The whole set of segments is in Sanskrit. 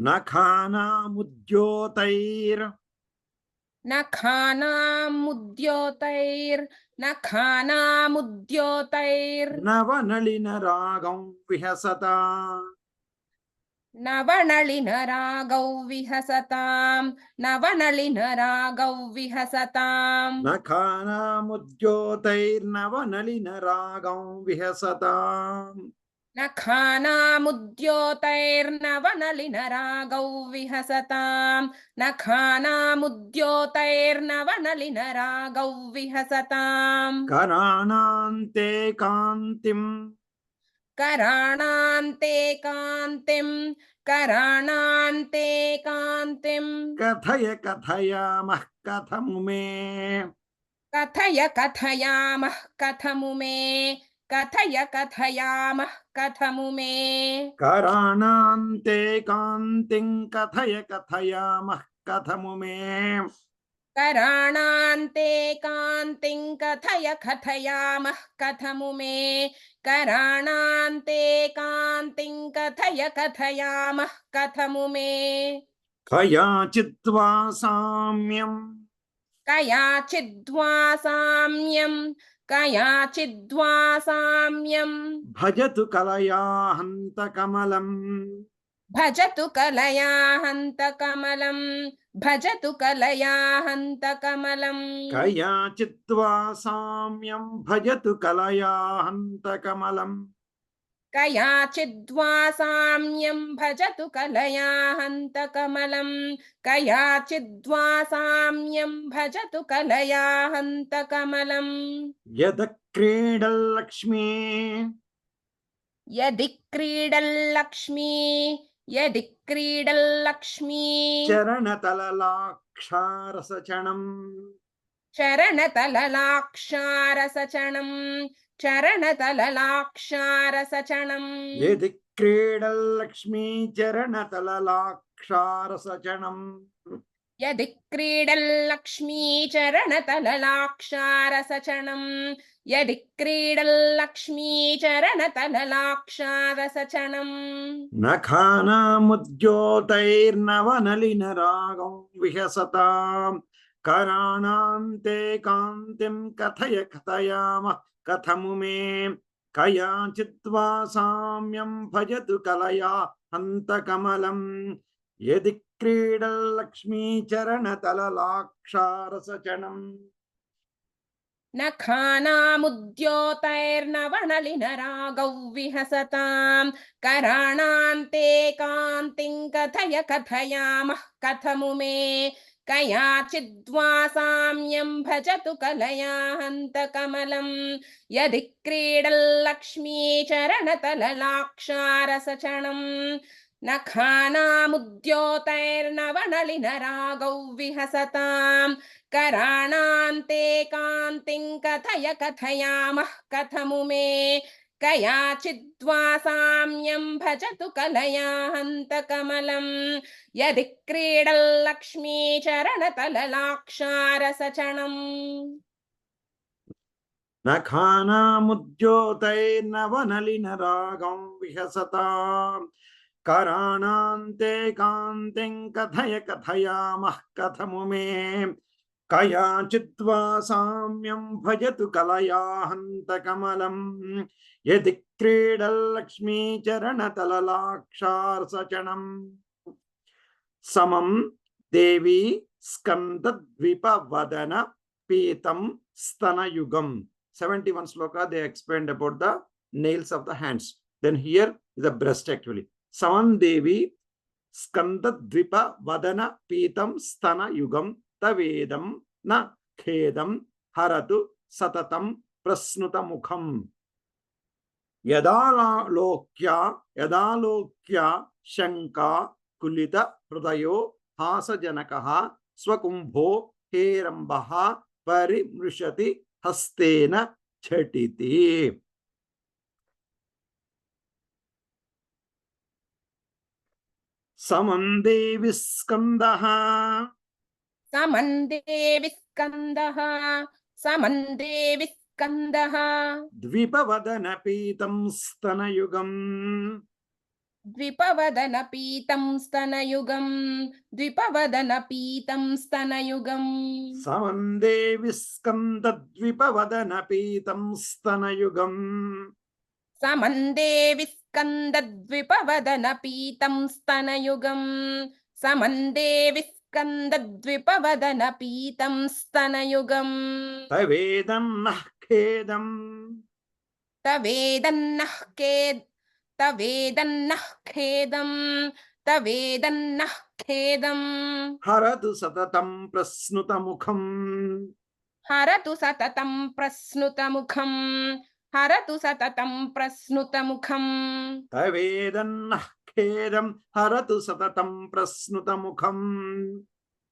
నఖానాముద్యోతైర్ నఖానాముద్యోతైర్ నవనళినరాగం విహసతా నవనళినరాగౌ విహసతాం నవనళినరాగౌ విహసతాం నఖానాముద్యోతైర్నవనళినరాగం విహసతాం నఖానాముద్యోతైర్నవనళినరాగౌ విహసతాం నఖానాముద్యోతైర్నవనళినరాగౌ విహసతాం కరాణాంతే కాంతిం कराणान्ते कान्तिं कराणान्ते कान्तिं కథయ కథయామః కథము మే कथय कथयामः कथमु मे कथय कथयामः कथमु मे కరాణాంతే కాంతిం కథయ కథయామః కథము మే कराणान्ते कान्तिं कथय कथयामः कथमु मे कराणान्ते कान्तिं कथय कथयामः कथमु मे కయాచిద్వా సామ్యం कयाचिद्वा साम्यं कयाचिद्वा साम्यं భజతు కలయా హంత కమలం भजतु कलया हन्त कमलं भजतु कलया हन्त कमलं కయాచిద్వా సామ్యం భజతు కలయా హంత కమలం कयाचिद्वा साम्यं भजतु कलया हन्त कमलं कयाचिद्वा साम्यं भजतु कलया हन्त कमलं యద క్రీడల్లక్ష్మీ यदि क्रीडल्लक्ष्मी यदि क्रीडल्लक्ष्मी చరణతలలాక్షారసచణం चरणतललाक्षारसचणं चरणतललाक्षारसचणं యది క్రీడల్లక్ష్మీ చరణతలలాక్షారసచణం यदि क्रीडल्लक्ष्मी चरणतललाक्षारसचणं यदि क्रीडल्लक्ष्मी चरणतललाक्षारसचणं నఖానాముద్యోతైర్నవనలినరాగం విహసతాం కరాణాంతే కాంతిం కథయ కథయామః కథము మే కయాచిద్వా సామ్యం భజతు కలయా హంత కమలం యది క్రీడల్లక్ష్మీ చరణతలలాక్షారసచణం नखानामुद्योतैर्नवनलिनरागौ विहसतां कराणान्ते कान्तिं कथय कथयामः कथमु मे कयाचिद्वा साम्यं भजतु कलया हन्त कमलं यदि क्रीडल्लक्ष्मी चरणतललाक्षारसचणं नखानामुद्योतैर्नवनलिनरागौ विहसतां कराणान्ते कान्तिं कथय कथयामः कथमु मे कयाचिद्वा साम्यं भजतु कलया हन्त कमलं यदि क्रीडल्लक्ष्मी चरणतललाक्षारसचणं నఖానాముద్యోతైర్నవనలినరాగం విహసతాం కరాణాంతే కాంతిం కథయ కథయామః కథము మే కయాచిద్వా సామ్యం భజతు కలయా హంత కమలం యది క్రీడల్లక్ష్మీ చరణతలలాక్షారసచణం సమం దేవి స్కందద్విపవదన పీతం స్తనయుగం 71 sloka they explained about the nails of the hands. Then here is the breast actually. Samam Devi Skanda Dvipa Vadana Pitam Stana Yugam Tavedam Na Khedam Haratu Satatam Prasnuta Mukham Yadalokya Shanka Kulita Pradayo Hasajanakaha Swakumbho Herambaha Parimrishati హస్తేన ఝటితి సమందేవి స్కందః समन्देवि स्कन्दः समन्देवि स्कन्दः ద్విపవదన పీతం స్తనయుగం ద్విపవదన పీతం స్తనయుగం ద్విపవదన పీతం స్తనయుగం సమందే విస్కందద్విపవదన పీతం స్తనయుగం సమందే విస్కందద్విపవదన పీతం స్తనయుగం సమందే విస్కందద్విపవదన పీతం స్తనయుగం తవేదన్నః ఖేదం తవేదన్నః తవేదన్నః ఖేదం తవేదన్నః ఖేదం హరతు సతతం ప్రస్నుతముఖం హరతు సతతం ప్రస్నుతముఖం హరతు సతతం ప్రస్నుతముఖం తవేదన్నః ఖేదం హరతు సతతం ప్రస్నుతముఖం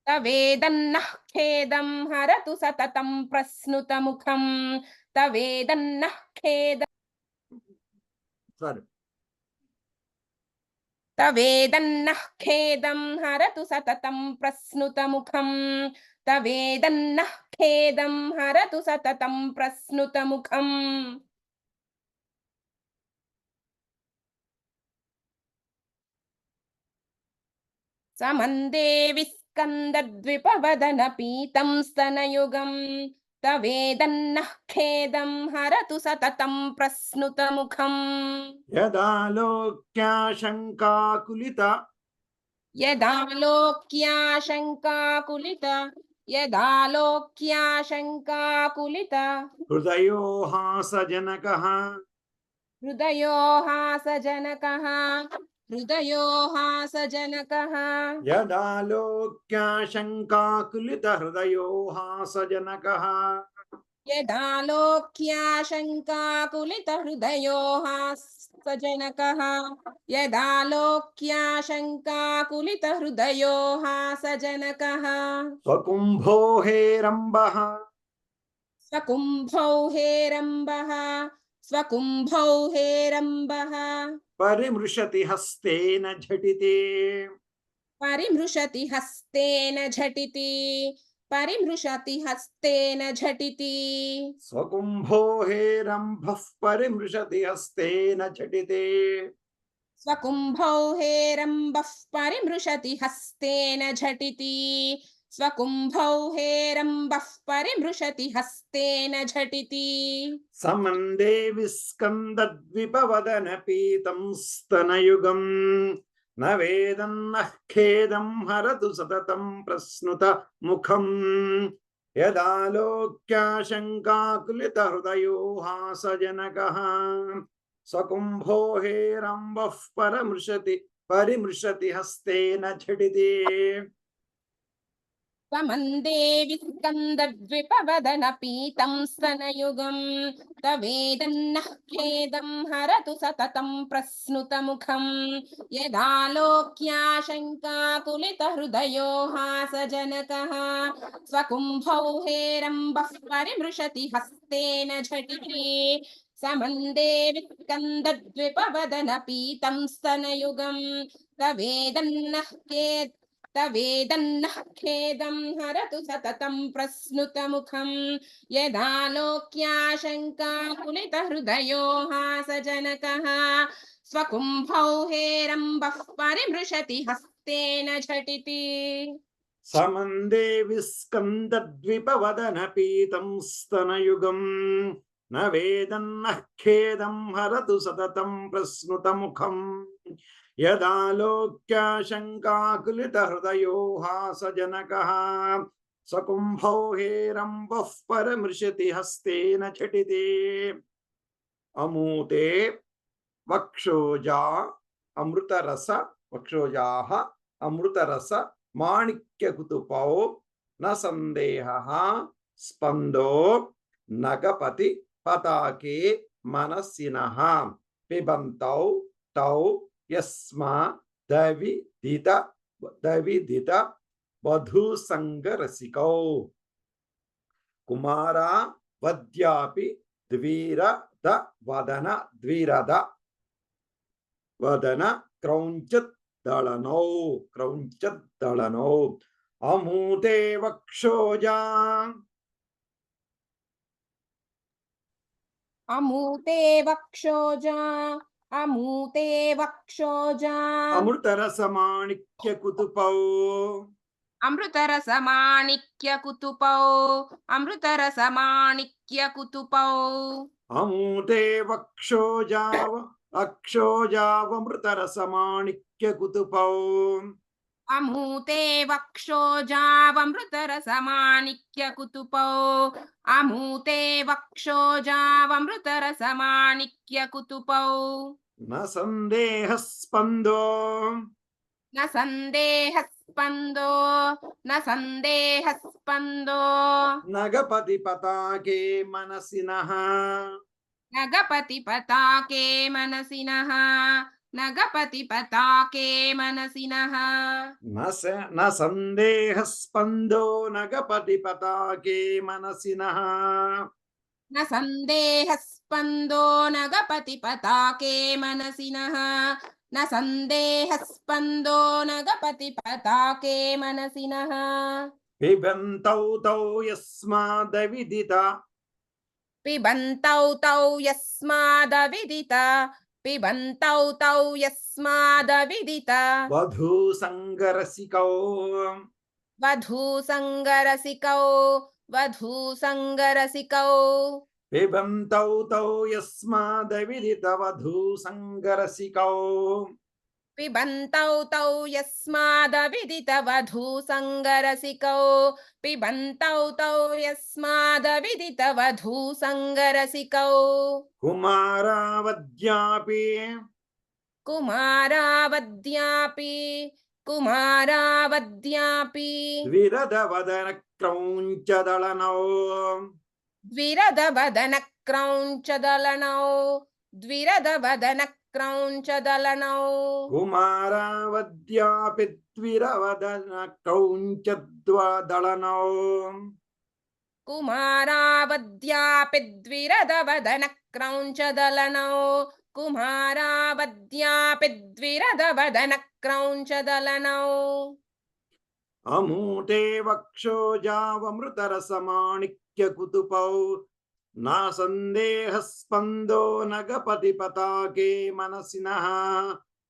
తవేదన్నః ఖేదం హరతు సతతం ప్రస్నుతముఖం తవేదన్నః ఖేదం సరే తవేదన్నః ఖేదం హరతు సతతం ప్రస్నుతముఖం తవేదన్నః ఖేదం హరతు సతతం ప్రస్నుతముఖం సమందే విస్కందద్విపవదన పీతం స్తనయుగం తవేదన్నః ఖేదం హరతు సతతం ప్రస్నుతముఖం యదాలోక్యాశంకాకులిత యదాలోక్యాశంకాకులిత యదాలోక్యాశంకాకులిత హృదయోహాసజనకః హృదయోహాసజనకః హృదయోహాసజనకః యదాలోక్యాశంకాకులిత హృదయోహాసజనకః యదాలోక్యాశంకాకులిత హృదయోహాసజనకః యదాలోక్యాశంకాకులిత హృదయోహాసజనకః స్వకుంభో హేరంబః స్వకుంభౌ హేరంబః స్వకుంభౌ హేరంబః పరిమృశతి హస్తేన ఝటితే పరిమృశతి హస్తేన ఝటితి పరిమృశతి హస్తేన ఝటితి స్వకుంభో హేరంభః పరిమృశతి హస్తేన ఝటితే స్వకుంభౌ హేరంబః పరిమృశతి హస్తేన ఝటితి స్వకుంభౌ హేరంబః పరిమృశతి హస్తేన ఝటితి సమందే విస్కందద్విపవదన పీతం స్తనయుగం న వేదన్నః ఖేదం హరతు సతతం ప్రస్నుత ముఖం యదాలోక్యాశంకాకులిత హృదయోహాసజనకః స్వకుంభో హేరంబః పరిమృశతి హస్తేన ఝటితే సమందే విస్కందద్విపవదన పీతం స్తనయుగం తవేదన్నః ఖేదం హరతు సతతం ప్రస్నుతముఖం యదాలోక్యాశంకాకులిత హృదయోహాసజనకః స్వకుంభౌ హేరంబః పరిమృశతి హస్తేన ఝటితి సమందే విస్కందద్విపవదన పీతం స్తనయుగం తవేదన్నః తవేదన్నః ఖేదం హరతు సతతం ప్రస్నుతముఖం యదాలోక్యాశంకాకులిత హృదయోహాసజనకః స్వకుంభౌ హేరంబః పరిమృశతి హస్తేన ఝటితి సమందే విస్కందద్విపవదన పీతం స్తనయుగం న వేదన్నః ఖేదం హరతు సతతం ప్రస్నుతముఖం యదాలోక్యాశంకాకులిత హృదయోహాసజనకః స్వకుంభౌ హేరంబః పరిమృశతి హస్తేన ఝటితే అమూతే వక్షోజా అమృతరస వక్షోజాః అమృతరస మాణిక్యకుతుపౌ న సందేహః స్పందో నగపతి పతాకే మనస్సినః పిబంతౌ తౌ యస్మా దవిదిత వధూసంగరసికౌ కుమారా వద్యాపి ద్విరద వదన క్రౌంచత్ దళనౌ అమూతే వక్షోజా అమూతే వక్షోజా अमूते वक्षोजा अमृतरसमाणिक्य कुतुपौ अमृतरसमाणिक्यकुतुपौ अमृतरसमाणिक्यकुतुपौ अमूते वक्षोजाव अक्षोजावमृतरसमाणिक्य कुतुपौ अमूते वक्षोजावमृतरसमाणिक्यकुतुपौ अमूते वक्षोजावमृतरसमाणिक्यकुतुपौ न सन्देहः स्पन्दो न सन्देहस्पन्दो न सन्देहस्पन्दो नगपति पताके मनसिनः नगपति पताके मनसिनः नगपति पताके मनसिनः न सन्देहः स्पन्दो नगपति पताके मनसिनः न सन्देहस्पन्दो नगपति पताके मनसिनः न सन्देहस्पन्दो नगपति पताके मनसिनः पिबन्तौ तौ यस्मादविदिता पिबन्तौ तौ यस्मादविदित पिबन्तौ तौ यस्मादविदित वधूसङ्गरसिकौ वधूसङ्गरसिकौ वधूसङ्गरसिकौ पिबन्तौ तौ यस्मादविदित वधूसङ्गरसिकौ पिबन्तौ तौ यस्मादविदित वधूसङ्गरसिकौ पिबन्तौ तौ यस्मादविदित वधूसङ्गरसिकौ कुमारावद्यापि कुमारावद्यापि कुमारावद्यापि द्विरदवदनक्रौञ्चदलनौ द्विरदवदनक्रौञ्चदलनौ द्विरदवदनक्रौञ्चदलनौ कुमारावद्यापि द्विरवदनक्रौञ्चद्वदलनौ कुमारावद्यापि द्विरदवदनक्रौञ्चदलनौ कुमारावद्यापि द्विरदवदनक्रौञ्चदलनौ अमूते वक्षोजावमृतरसमाणिक्य कुतुपौ न सन्देहः स्पन्दो नगपति पताके मनसिनः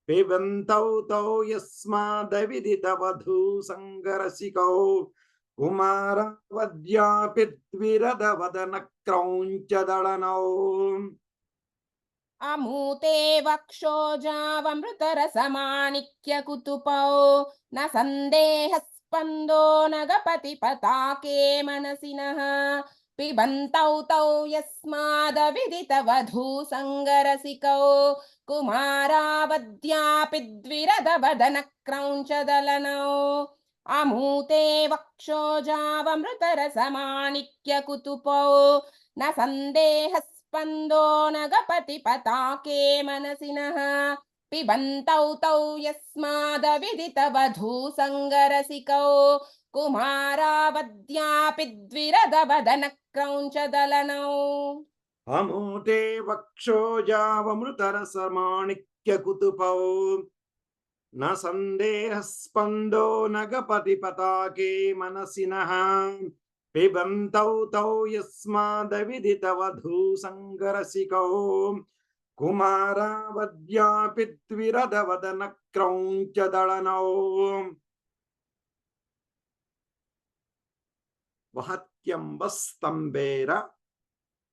पिबन्तौ तौ यस्मादविदित वधूसङ्गरसिकौ कुमारावद्यापि द्विरदवदनक्रौञ्चदलनौ अमूते वक्षोजावमृतरसमाणिक्यकुतुपौ न सन्देहस्पन्दो नगपति पताके मनसिनः पिबन्तौ तौ यस्मादविदित वधूसङ्गरसिकौ कुमारावद्यापि द्विरदवदनक्रौञ्चदलनौ अमूते वक्षोजावमृतरसमाणिक्यकुतुपौ न सन्देहस्पन्दो नगपति पताके मनसिनः पिबन्तौ तौ यस्मादविदित वधूसङ्गरसिकौ कुमारावद्यापि द्विरदवदनक्रौञ्चदलनौ अमूते वक्षोजावमृतरसमाणिक्य कुतुपौ न सन्देहः स्पन्दो नगपति पताके मनसिनः पिबन्तौ तौ यस्मादविदित वधूसङ्गरसिकौ कुमारावद्यापि द्विरदवदनक्रौञ्चदलनौ वहत्यम्बस्तम्बेर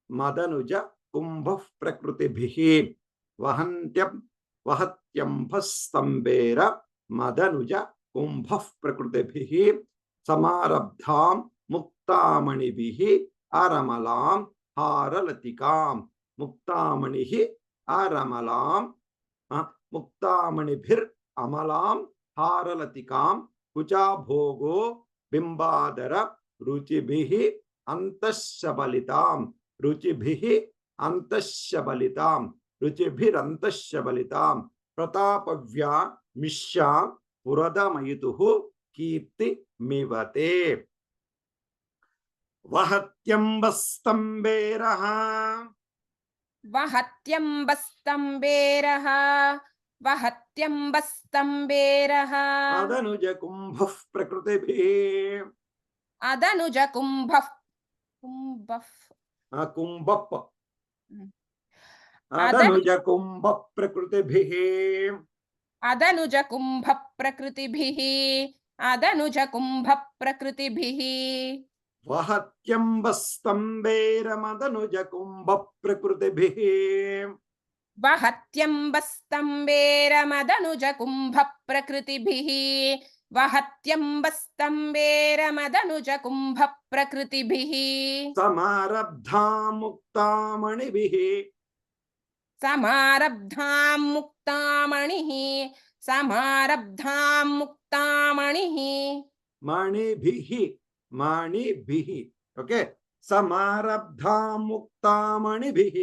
मदनुज कुम्भः प्रकृतिभिः वहत्यम्भस्तम्बेर मदनुज कुम्भः प्रकृतिभिः समारब्धां मुक्तामणिभिः अरमलां हारलतिकां मुक्तामणिः अरमलां मुक्तामणिभिरमलां हारलतिकां कुचाभोगो बिम्बादर रुचिभिः अंतःशबलितां रुचिभिः अंतःशबलितां रुचिभिरन्तःशबलितां प्रतापव्या मिष्यां पुरदमयितुः कीर्ति मिवते वहत्यम्बस्तम्बेरः वहत्यम्बस्तम्बेरः वहत्यम्बस्तम्बेरः अदनुज कुम्भः प्रकृतिभिः अदनुज कुम्भः कुम्भः कुम्भः అదనుజ కుంభ ప్రకృతిభిః అదనుజ కుంభ ప్రకృతిభిః అదనుజ కుంభ ప్రకృతిభిః వహత్యంబస్తంభేరమదనుజ కుంభ ప్రకృతిభిః వహత్యంబస్తంభేరమదనుజ కుంభ ప్రకృతిభిః వహత్యంబస్తంభేరమదనుజ కుంభ ప్రకృతిభిః సమారబ్ధాం ముక్తామణిభిః సమారబ్ధాం ముక్తామణిః సమారబ్ధాం ముక్తామణిః మణిభిః మణిభిః ఓకే సమారబ్ధాం ముక్తామణిభిః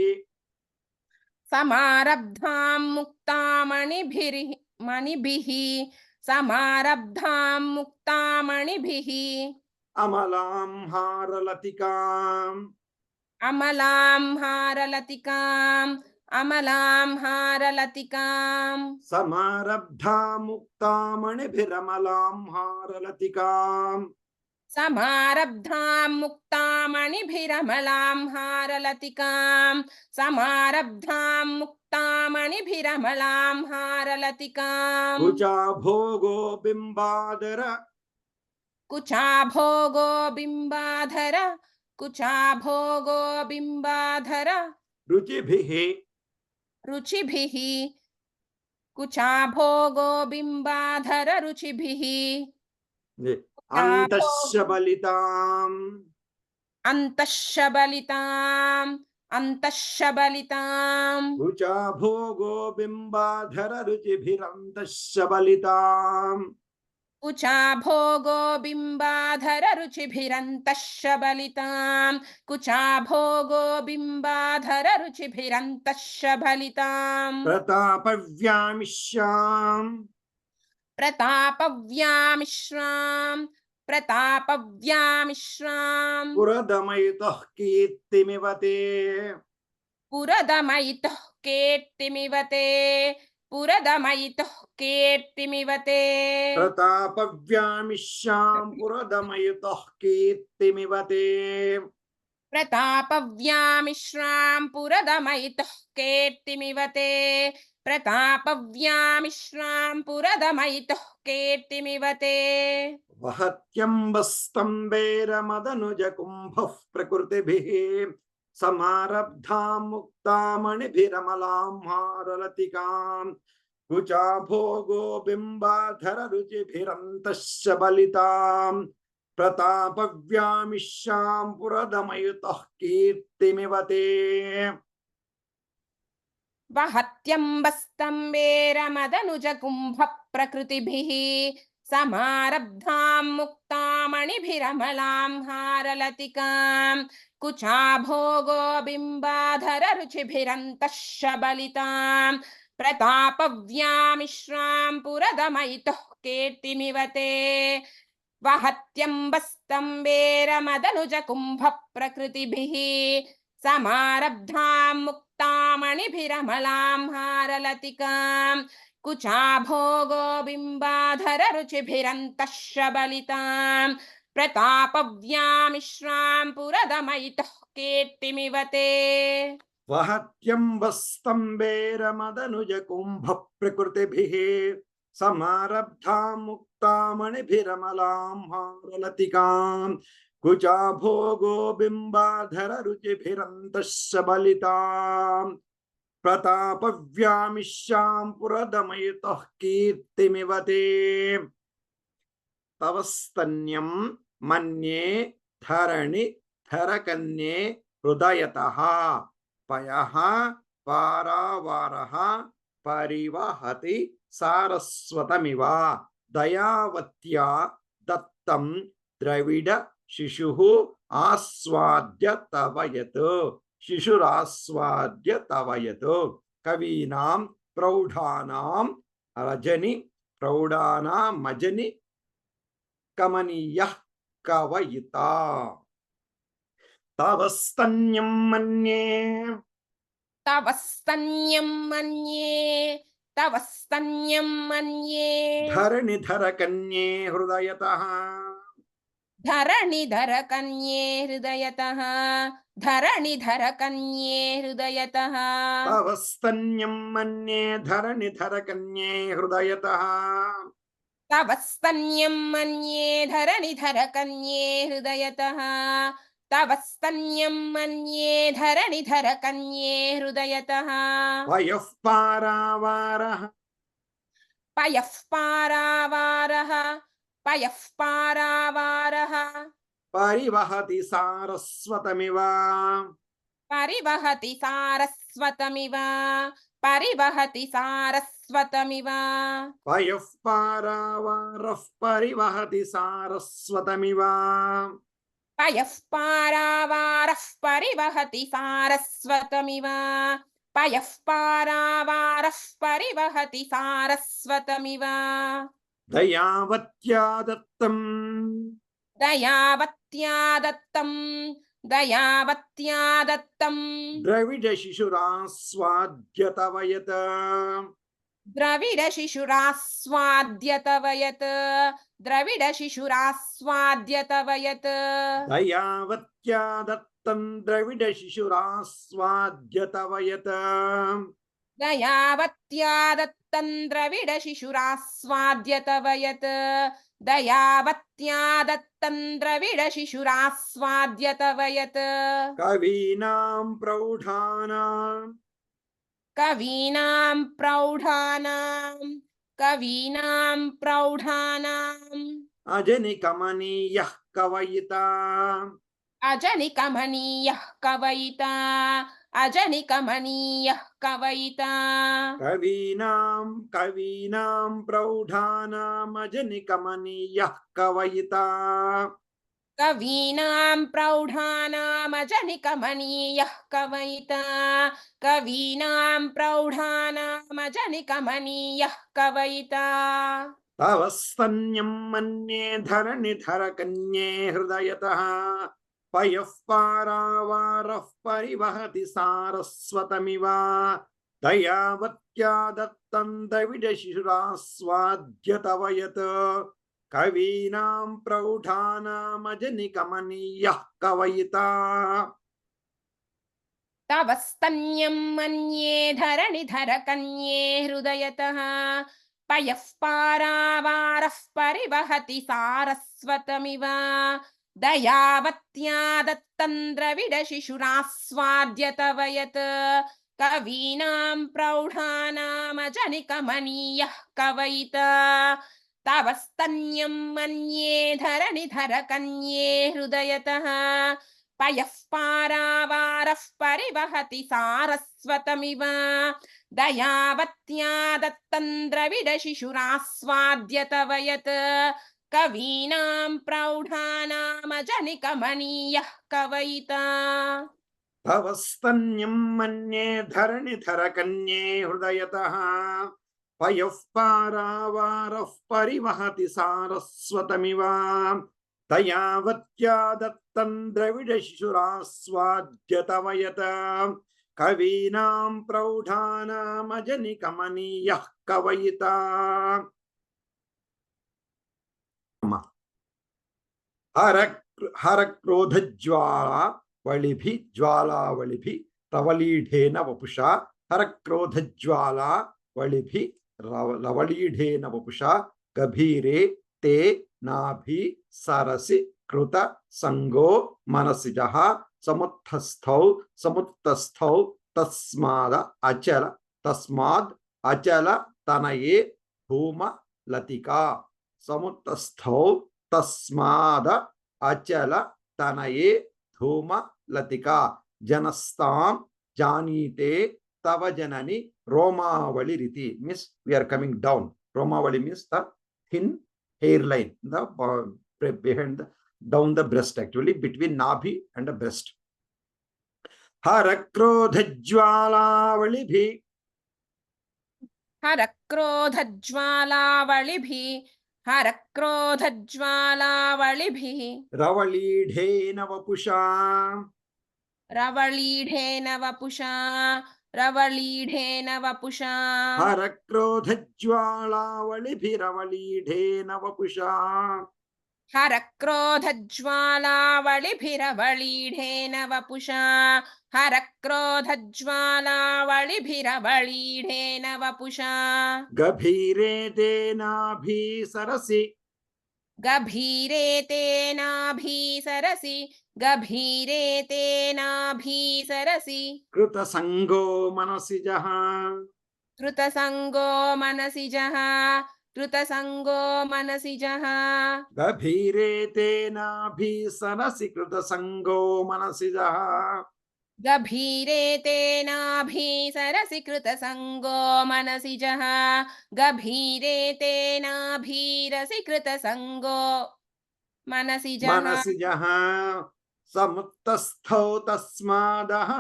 సమారబ్ధాం ముక్తామణిభిః మణిభిః సమారబ్ధాం ముక్తామణిభిః అమలాం హారలతికాం అమలాం హారలతికాం అమలాం హారలతికాం సమారబ్ధాం ముక్తామణిభిరమలాం హారలతికాం సమారబ్ధాం ముక్తామణిభిరమలాం హారలతికాం సమారబ్ధాం ముక్తామణిభిరమలాం హారలతికాం కుచాభోగో బింబాదర కుచాభోగో బింబాధర కుచాభోగో బింబాధర రుచిభిః రుచిభిః కుచాభోగో బింబాధర రుచిభిః అంతఃశబలితాం అంతఃశబలితాం అంతఃశబలితాం కుచాభోగో బింబాధర రుచిభిరంతఃశబలితాం కుచాభోగో బింబాధర రుచిభిరంతఃశబలితాం కుచాభోగో బింబాధర రుచిభిరంతఃశబలితాం ప్రతాపవ్యామిష్యాం ప్రతాపవ్యామిశ్రాం ప్రతాపవ్యామిశ్రాం పురదమయితః కీర్తిమివతే పురదమయితః కీర్తిమివతే పురదమయితః కీర్తిమివతే ప్రతాపవ్యామిష్యాం పురదమయితః కీర్తిమివతే ప్రతాపవ్యామిశ్రాం పురదమయితః కీర్తిమివతే ప్రతాపవ్యామిశ్రాం పురదమయితః కీర్తిమివతే వహత్యంబస్తంభేరమదనుజ కుంభః ప్రకృతిభిః సమారబ్ధాం ముక్తామణిభిరమలాం హారలతికాం కుచాభోగో బింబాధర రుచిభిరంతఃశబలితాం ప్రతాపవ్యామిష్యాం పురదమయుతః కీర్తిమివతే వహత్యంబస్తంభేరమదనుజ కుంభ ప్రకృతిభిః సమారబ్ధాం ముక్తామణిభిరమలాం హారలతికాం కుచాభోగో బింబాధర రుచిభిరంతఃశబలితాం ప్రతాపవ్యామిశ్రాం పురదమయితః కీర్తిమివతే వహత్యంబస్తంభేరమదనుజ కుంభ ప్రకృతిభిః సమారబ్ధాం ముక్తామణిభిరమలాం హారలతికాం కుచాభోగో బింబాధర రుచిభిరంతఃశబలితాం ప్రతాపవ్యామిశ్రాం పురదమయితః కీర్తిమివతే వహత్యంబస్తంభేరమదనుజ కుంభ ప్రకృతిభిః సమారబ్ధాం ముక్తామణిభిరమలాం హారలతికాం కుచాభోగో బింబాధర రుచిభిరంతఃశబలితాం ప్రతాపవ్యామిష్యాం పురదమయితః కీర్తిమివతే తవ స్తన్యం మన్యే ధరణి ధరకన్యే హృదయతః పయః పారావారః పరివహతి సారస్వతమివ దయావత్యా దత్తం ద్రవిడ శిశుః ఆస్వాద్య తవయత్ శిశురాస్వాద్య తవయత్ కవీనాం ప్రౌఢానాం రజని ప్రౌఢానాం మజని కమనీయః కవయితా తవ స్తన్యం మన్యే తవ స్తన్యం మన్యే తవ స్తన్యం మన్యే ధరణిధర కన్యే హృదయతః धरणिधर कन्ये हृदयतः धरणिधर कन्ये हृदयतः तव स्तन्यं मन्ये धरणिधर कन्ये हृदयतः तव स्तन्यं मन्ये धरणिधर कन्ये हृदयतः तव स्तन्यं मन्ये धरणिधर कन्ये हृदयतः पयः पारावारः पयः पारावारः पयः पारावारः परिवहति सारस्वतमिव परिवहति सारस्वतमिव परिवहति सारस्वतमिव पयः पारावारः परिवहति सारस्वतमिव पयः पारावारः परिवहति सारस्वतमिव पयः पारावारः परिवहति सारस्वतमिव दयावत्या दत्तम् दयावत्या दत्तं दयावत्या दत्तं द्रविडशिशुरास्वाद्य तव यत् द्रविडशिशुरास्वाद्य तव यत् द्रविडशिशुरास्वाद्य तव यत् दयावत्या दत्तं द्रविडशिशुरास्वाद्य तव यत् दयावत्या दत्तं द्रविडशिशुरास्वाद्य तव यत् दयावत्या दत्तं द्रविडशिशुरास्वाद्य तव यत् कवीनां प्रौढानां कवीनां प्रौढानाम् अजनिकमनीयः कवयिता अजनिकमनीयः कवयिता अजनिकमनीयः कवयिता कवीनां प्रौढानाम् अजनिकमनीयः कवयिता कवीनां प्रौढानामजनिकमनीयः कवयिता कवीनां प्रौढानामजनिकमनीयः कवयिता तव स्तन्यं मन्ये धरणिधर कन्ये हृदयतः पयः पारावारः परिवहति सारस्वतमिव दयावत्या दत्तं द्रविडशिशुरास्वाद्य तव यत् कवीनां प्रौढानामजनिकमनीयः कवयिता तव स्तन्यं मन्ये धरणिधर कन्ये हृदयतः पयः पारावारः परिवहति सारस्वतमिव दयावत्या दत्तं द्रविडशिशुरास्वाद्य तव यत् कवीनां प्रौढानामजनिकमनीयः कवयिता तव स्तन्यं मन्ये धरणिधर कन्ये हृदयतः पयः पारावारः परिवहति सारस्वतमिव दयावत्या दत्तं द्रविडशिशुरास्वाद्य तव यत् कवीनां प्रौढानामजनिकमनीयः कवयिता तव स्तन्यं मन्ये धरणिधर कन्ये हृदयतः पयः पारावारः परिवहति सारस्वतमिव दयावत्या दत्तं द्रविडशिशुरास्वाद्य तव यत् कवीनां प्रौढानामजनिकमनीयः कवयिता हर क्रोधज्वाला वलिभि ज्वालावलिभि रवलीढेन वपुषा हर क्रोधज्वाला वलिभि लवलीढेन वपुषा गभीरे ते नाभि सरसि कृत संगो मनसिजः समुत्थस्थौ तस्माद् अचल तनये धूम लतिका समुत्थस्थौ तस्माद् अचल तनये धूम लतिका जनस्तां जानीते तव जननी रोमावली रीति means we are coming down. Romavali means the thin hairline, the behind the down the breast, actually between nabhi and the breast. हर क्रोधज्वालावलिभि हर क्रोधज्वालावलिभिः रवलीढेन वपुषा रवलीढेन वपुषा हर क्रोधज्वालावलिभिरवलीढेन वपुषा हरक्रोधज्वालावलिभिरवलीढेन वपुषा हरक्रोधज्वालावलिभिरवलीढेन वपुषा गभीरे तेनाभि सरसि गभीरे तेनाभिसरसि गभीरे तेनाभिसरसि कृतसङ्गो मनसिजः कृतसङ्गो मनसिजः कृतसङ्गो मनसिजः गभीरे तेनाभि सरसि कृतसङ्गो मनसिजः गभीरे तेनाभिसरसि कृतसङ्गो मनसिजः गभीरे तेनाभिरसि कृतसङ्गो मनसिजः मनसिजः समुत्तस्थौ तस्मादः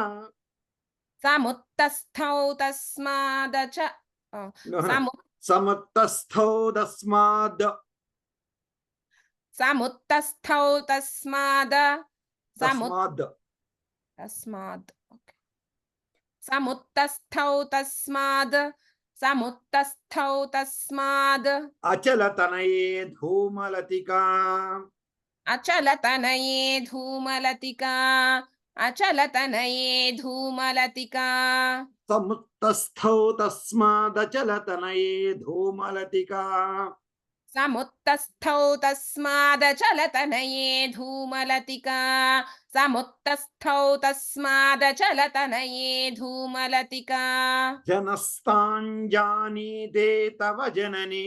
समुत्तस्थौ तस्मादच समुत् समुत्तस्थौ तस्माद् समुत्तस्थौ तस्माद समुत् तस्माद् तस्माद् ओके समुत्तस्थौ तस्माद् समुत्तस्थौ तस्माद् अचलतनये धूमलतिका अचलतनये धूमलतिका अचलतनये धूमलतिका समुत्तस्थौ तस्मादचलतनये धूमलतिका समुत्तस्थौ तस्मादचलतनये धूमलतिका समुत्तस्थौ तस्मादचलतनये धूमलतिका जनस्ताञ्जानीते तव जननि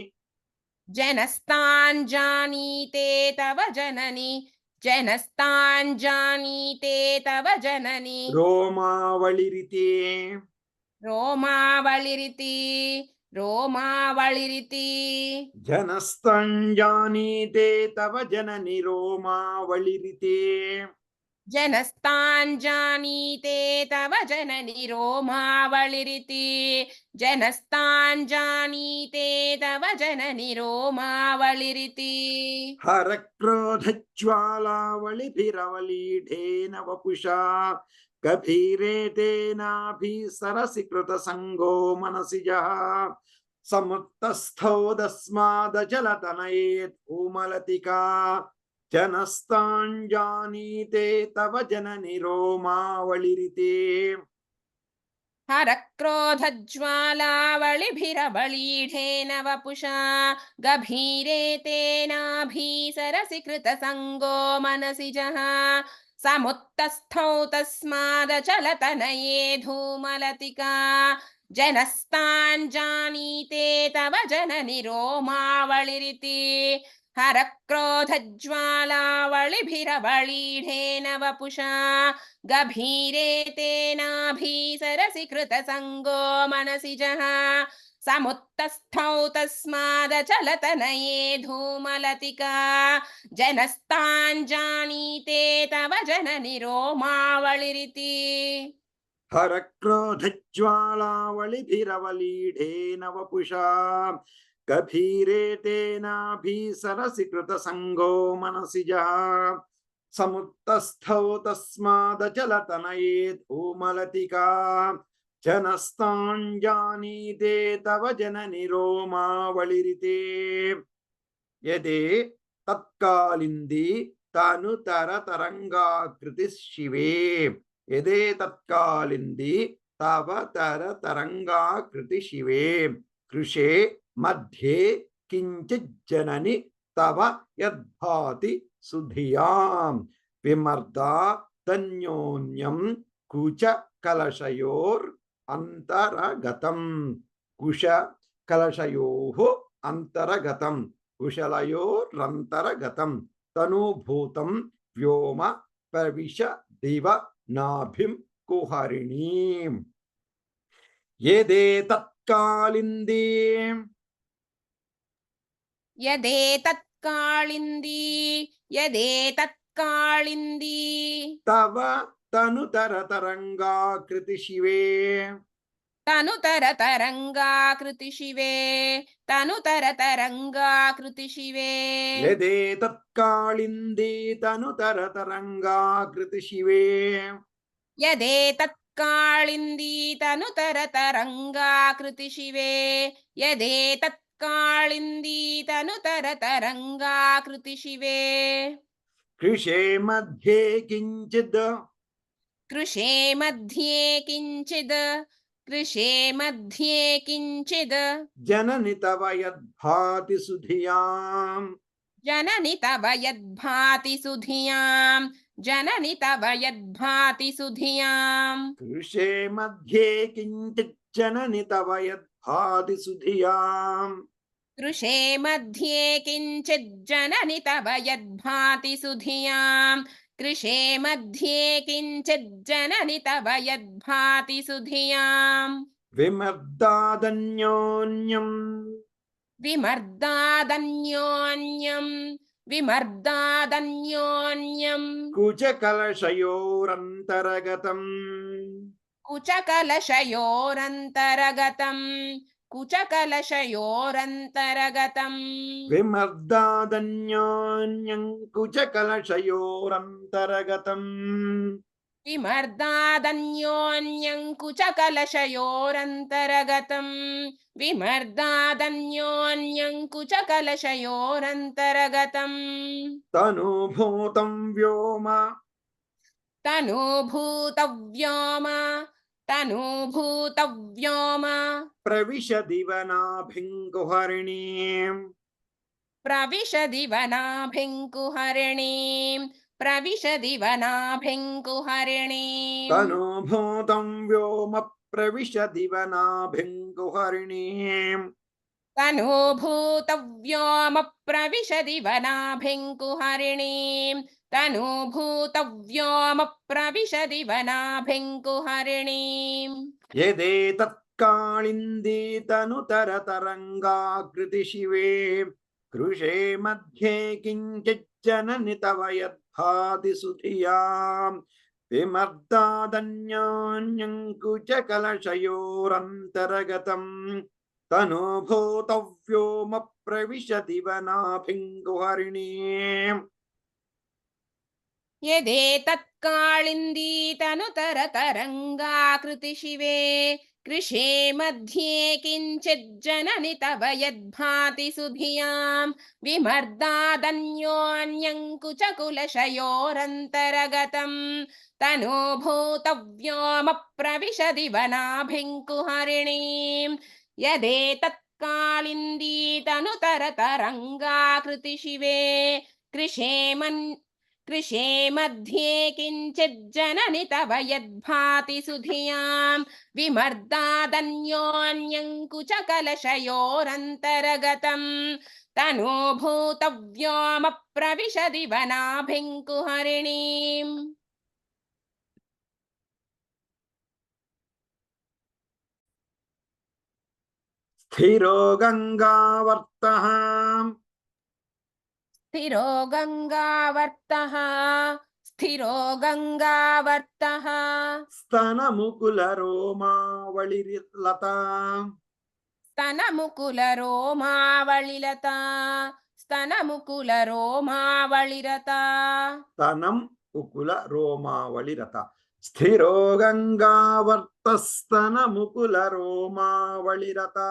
जनस्तान् जानीते तव जननि जनस्तान् जानीते तव जननि रोमावळिरिते रोमावळिरिति रोमावळिरिति जनस्ताञ्जानीते तव जननि रोमावळिरिते जनस्तान् जानीते तव जननि रोमावळिरिति जनस्तान् जानीते तव जननि रोमावळिरिति हरक्रोधज्वालावलिभिरवलीढेन वपुषा गभीरे तेनाभिसरसि कृतसङ्गो मनसिजः समुत्तस्थौ तस्मादचलतनये धूमलतिका जनस्ताञ्जानीते तव जननि रोमावळिरिते हरक्रोधज्वालावलिभिरवलीढेन वपुषा गभीरे तेनाभिसरसि कृतसङ्गो मनसिजः समुत्तस्थौ तस्मादचलतनये धूमलतिका जनस्तान् जानीते तव जननि रोमावळिरिति हरक्रोधज्वालावलिभिरवलीढेन वपुषा गभीरे तेनाभिसरसि कृतसङ्गो मनसिजः समुत्तस्थौ तस्मादचलतनये धूमलतिका जनस्तान् जानीते तव जननि रोमावळिरिति हरक्रोधज्वालावलिभिरवलीढेन वपुषा गभीरे तेनाभिसरसि कृतसङ्गो मनसिजः समुत्तस्थौ तस्मादचलतनये धूमलतिका जनस्ताञ्जानीते तव जननि रोमावळिरिते यदे तत्कालिन्दी तनुतरतरङ्गाकृतिः शिवे यदे तत्कालिन्दी तव तरतरङ्गाकृति शिवे कृशे मध्ये किञ्चिज्जननि तव यद्भाति सुधियां विमर्दा तन्योन्यं कुच कलशयोर् अन्तरगतं कुश कलशयोः अन्तरगतं कुशलयोरन्तरगतं तनुभूतं व्योम प्रविश दिव नाभिं कुहरिणीम् यदे तत्कालिन्दी यदेतत्कालिन्दी तव तनुतरतरङ्गाकृति शिवे तनुतरतरङ्गाकृति शिवे तनुतरतरङ्गाकृति शिवे यदे तत्कालिन्दी तनुतरतरङ्गाकृति शिवे यदेतत्कालिन्दी तनुतरतरङ्गाकृति शिवे यदेतत्कालिन्दी तत्काळिन्दी तनुतरतरङ्गाकृति शिवे कृषे मध्ये किञ्चिद् कृषे मध्ये किञ्चिद् कृषे मध्ये किञ्चिद् जननि तव यद्भाति सुधियाम् जननि तव यद्भाति सुधियां जननि तव यद्भाति सुधियां कृषे मध्ये किञ्चित् जननि तव यद्भाति सुधियाम् कृषे मध्ये किञ्चित् जननि तव यद्भाति सुधियां कृषे मध्ये किञ्चित् जननि तव यद्भाति सुधियां विमर्दादन्योन्यम् विमर्दादन्योन्यं विमर्दादन्योन्यं कुचकलशयोरन्तरगतम् कुचकलशयोरन्तरगतं कुचकलशयोरन्तरगतं विमर्दादन्योन्यम् कुचकलशयोरन्तरगतम् विमर्दादन्योन्यं कुचकलशयोरन्तरगतं विमर्दादन्योन्यं कुचकलशयोरन्तरगतं तनुभूतं व्योम तनुभूतव्योम तनुभूतव्योम प्रविशदिवनाभिङ्कुहरिणीम् प्रविशदि वनाभिङ्कुहरिणीं प्रविशदि वनाभिङ्कुहरिणीं तनुभूतं व्योम प्रविशदिवनाभिङ्कुहरिणीम् तनुभूतव्योम प्रविशदि वनाभिङ्कुहरिणीं तनुभूतव्योम प्रविशदि वनाभिङ्कुहरिणीं यदेतत्काळिन्दी तनुतरतरङ्गाकृति शिवे कृषे मध्ये किञ्चिज्जननि तव यद्भाति सुधियाम् विमर्दादन्योन्यं कुचकलशयोरन्तरगतम् तनुभूतव्योम प्रविशति वनाभिङ्कुहरिणीम् यदेतत्काळिन्दी तनुतरतरङ्गाकृति शिवे कृषे मध्ये किञ्चिज्जननि तव यद्भाति सुधियां विमर्दादन्योन्यं कुचकुलशयोरन्तरगतं तनुभूतव्योम प्रविशदि वनाभिङ्कुहरिणीं यदेतत्काळिन्दी तनुतरतरङ्गाकृति शिवे कृषे मध्ये किञ्चिज्जननि तव यद्भाति सुधियां विमर्दादन्योन्यं कुचकलशयोरन्तरगतं तनुभूतव्योम प्रविशदि वनाभिङ्कुहरिणीम् स्थिरो गङ्गावर्तः स्थिरो गङ्गावर्तः स्थिरो गङ्गावर्तः स्तनमुकुलरोमावळिर्लता स्तनमुकुलरोमावळिलता स्तनमुकुलरोमावळिरता स्तनं उकुलरोमावळिरता स्थिरो गङ्गावर्तस्तनमुकुलरोमावळिरता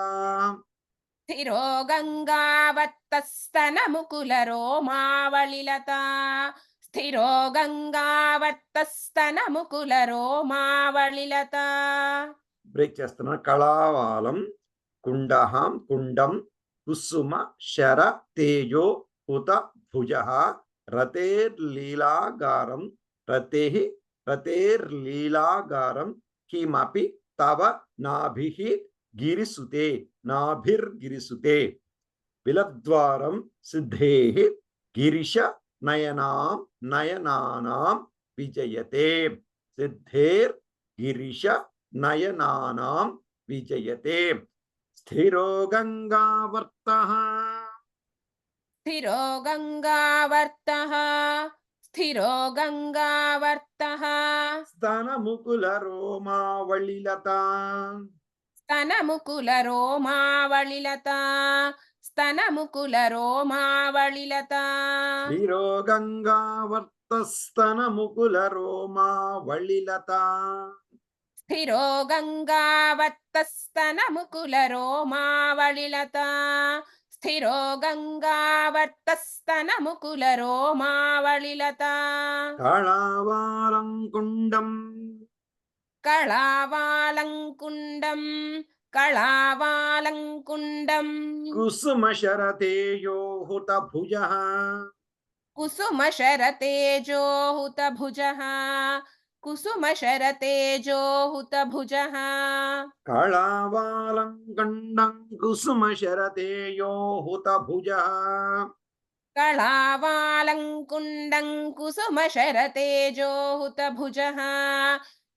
स्थिरो गङ्गावर्तस्तनमुकुलरोमावळिलता स्थिरो गङ्गावर्तस्तनमुकुलरोमावळिलता బ్రేక్ చేస్తున్నా కళావాలం కుండహాం కుండం కుసుమ శర తేజో ఉత భుజ రతేర్లీలాగారం రతేర్లీలాగారం కిమపి తవ నాభిః గిరిసుతే నాభిర్గిరిసుతే విలద్వారం సిద్ధేః గిరిశ నయనాం నయనానాం విజయతే సిద్ధేర్ గిరిశ నయనానాం విజయతే స్థిరో గంగావర్తః स्थिरो गङ्गावर्तः स्थिरो गङ्गावर्तः స్తనముకులరోమావళిలతా स्तनमुकुलरोमावळिलता स्तनमुकुलरोमावळिलता స్థిరో గంగావర్తస్తనముకులరోమావళిలతా స్థిరో గంగావర్తస్తనముకులరోమావళిలతా స్థిరో గంగావర్తస్తనముకులరోమావళిలతా కళావాలం కుండం కళావాలంకుండం కళావాలంకుండం కుసుమ శరతేయో హుత భుజ కుసుమశరతేజోహుతభుజః కుసుమశరతేజోహుతభుజః కళావాలం కండం కుసుమ శరతేయో హుత భుజ కళావాలంకుండం కుసుమశరతేజోహుతభుజః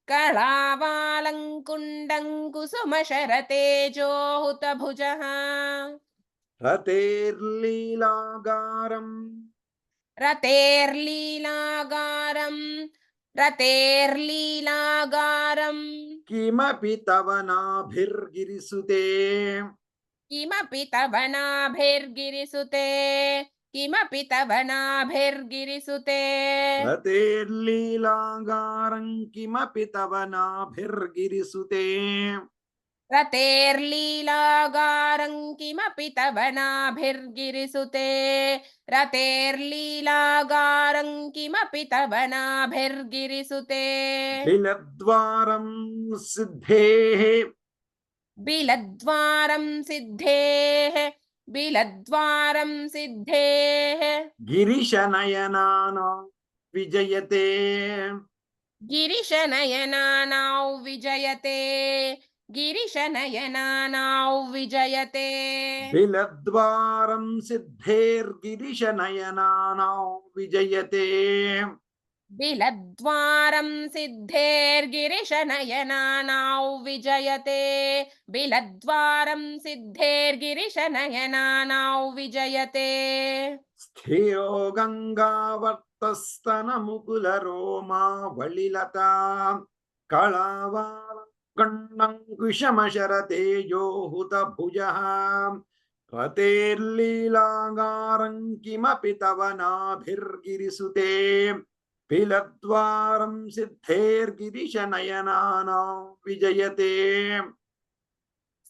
కళావాలంకుండం కుసుమశరతేజోహుతభుజః రతేర్లీలాగారం రతేర్లీలాగారం రతేర్లీలాగారం కిమపి తవ నాభిర్గిరిసుతే కిమపి తవ నాభిర్గిరిసుతే కిమపి తవ నాభిర్గిరిసుతే రతేర్లీలాగారం కిమపి తవ నాభిర్గిరిసుతే రతేర్లీలాగారం కిమపి తవ నాభిర్గిరిసుతే రతేర్లీలాగారం కిమపి తవ నాభిర్గిరిసుతే బిలద్వారం సిద్ధేః బిలద్వారం సిద్ధేః బిలద్వారం సిద్ధేః గిరిశనయనానా విజయతే గిరిశనయనానౌ విజయతే గిరిశనయనానౌ విజయతే బిలద్వారం సిద్ధేర్గిరిశనయనానా విజయతే బిలద్వారం సిద్ధేర్గిరిశనయనానౌ విజయతే బిలద్వారం సిద్ధేర్గిరిశనయనానౌ విజయతే స్థిరో గంగావర్తస్తనముకులరోమావళిలత కళావాలంకుశమశరతేజో హుత భుజ రతేర్లీలాగారం కిమపి తవ నాభిర్గిరిసుతే బిలద్వారం సిద్ధేర్గిరిశనయనానా విజయతే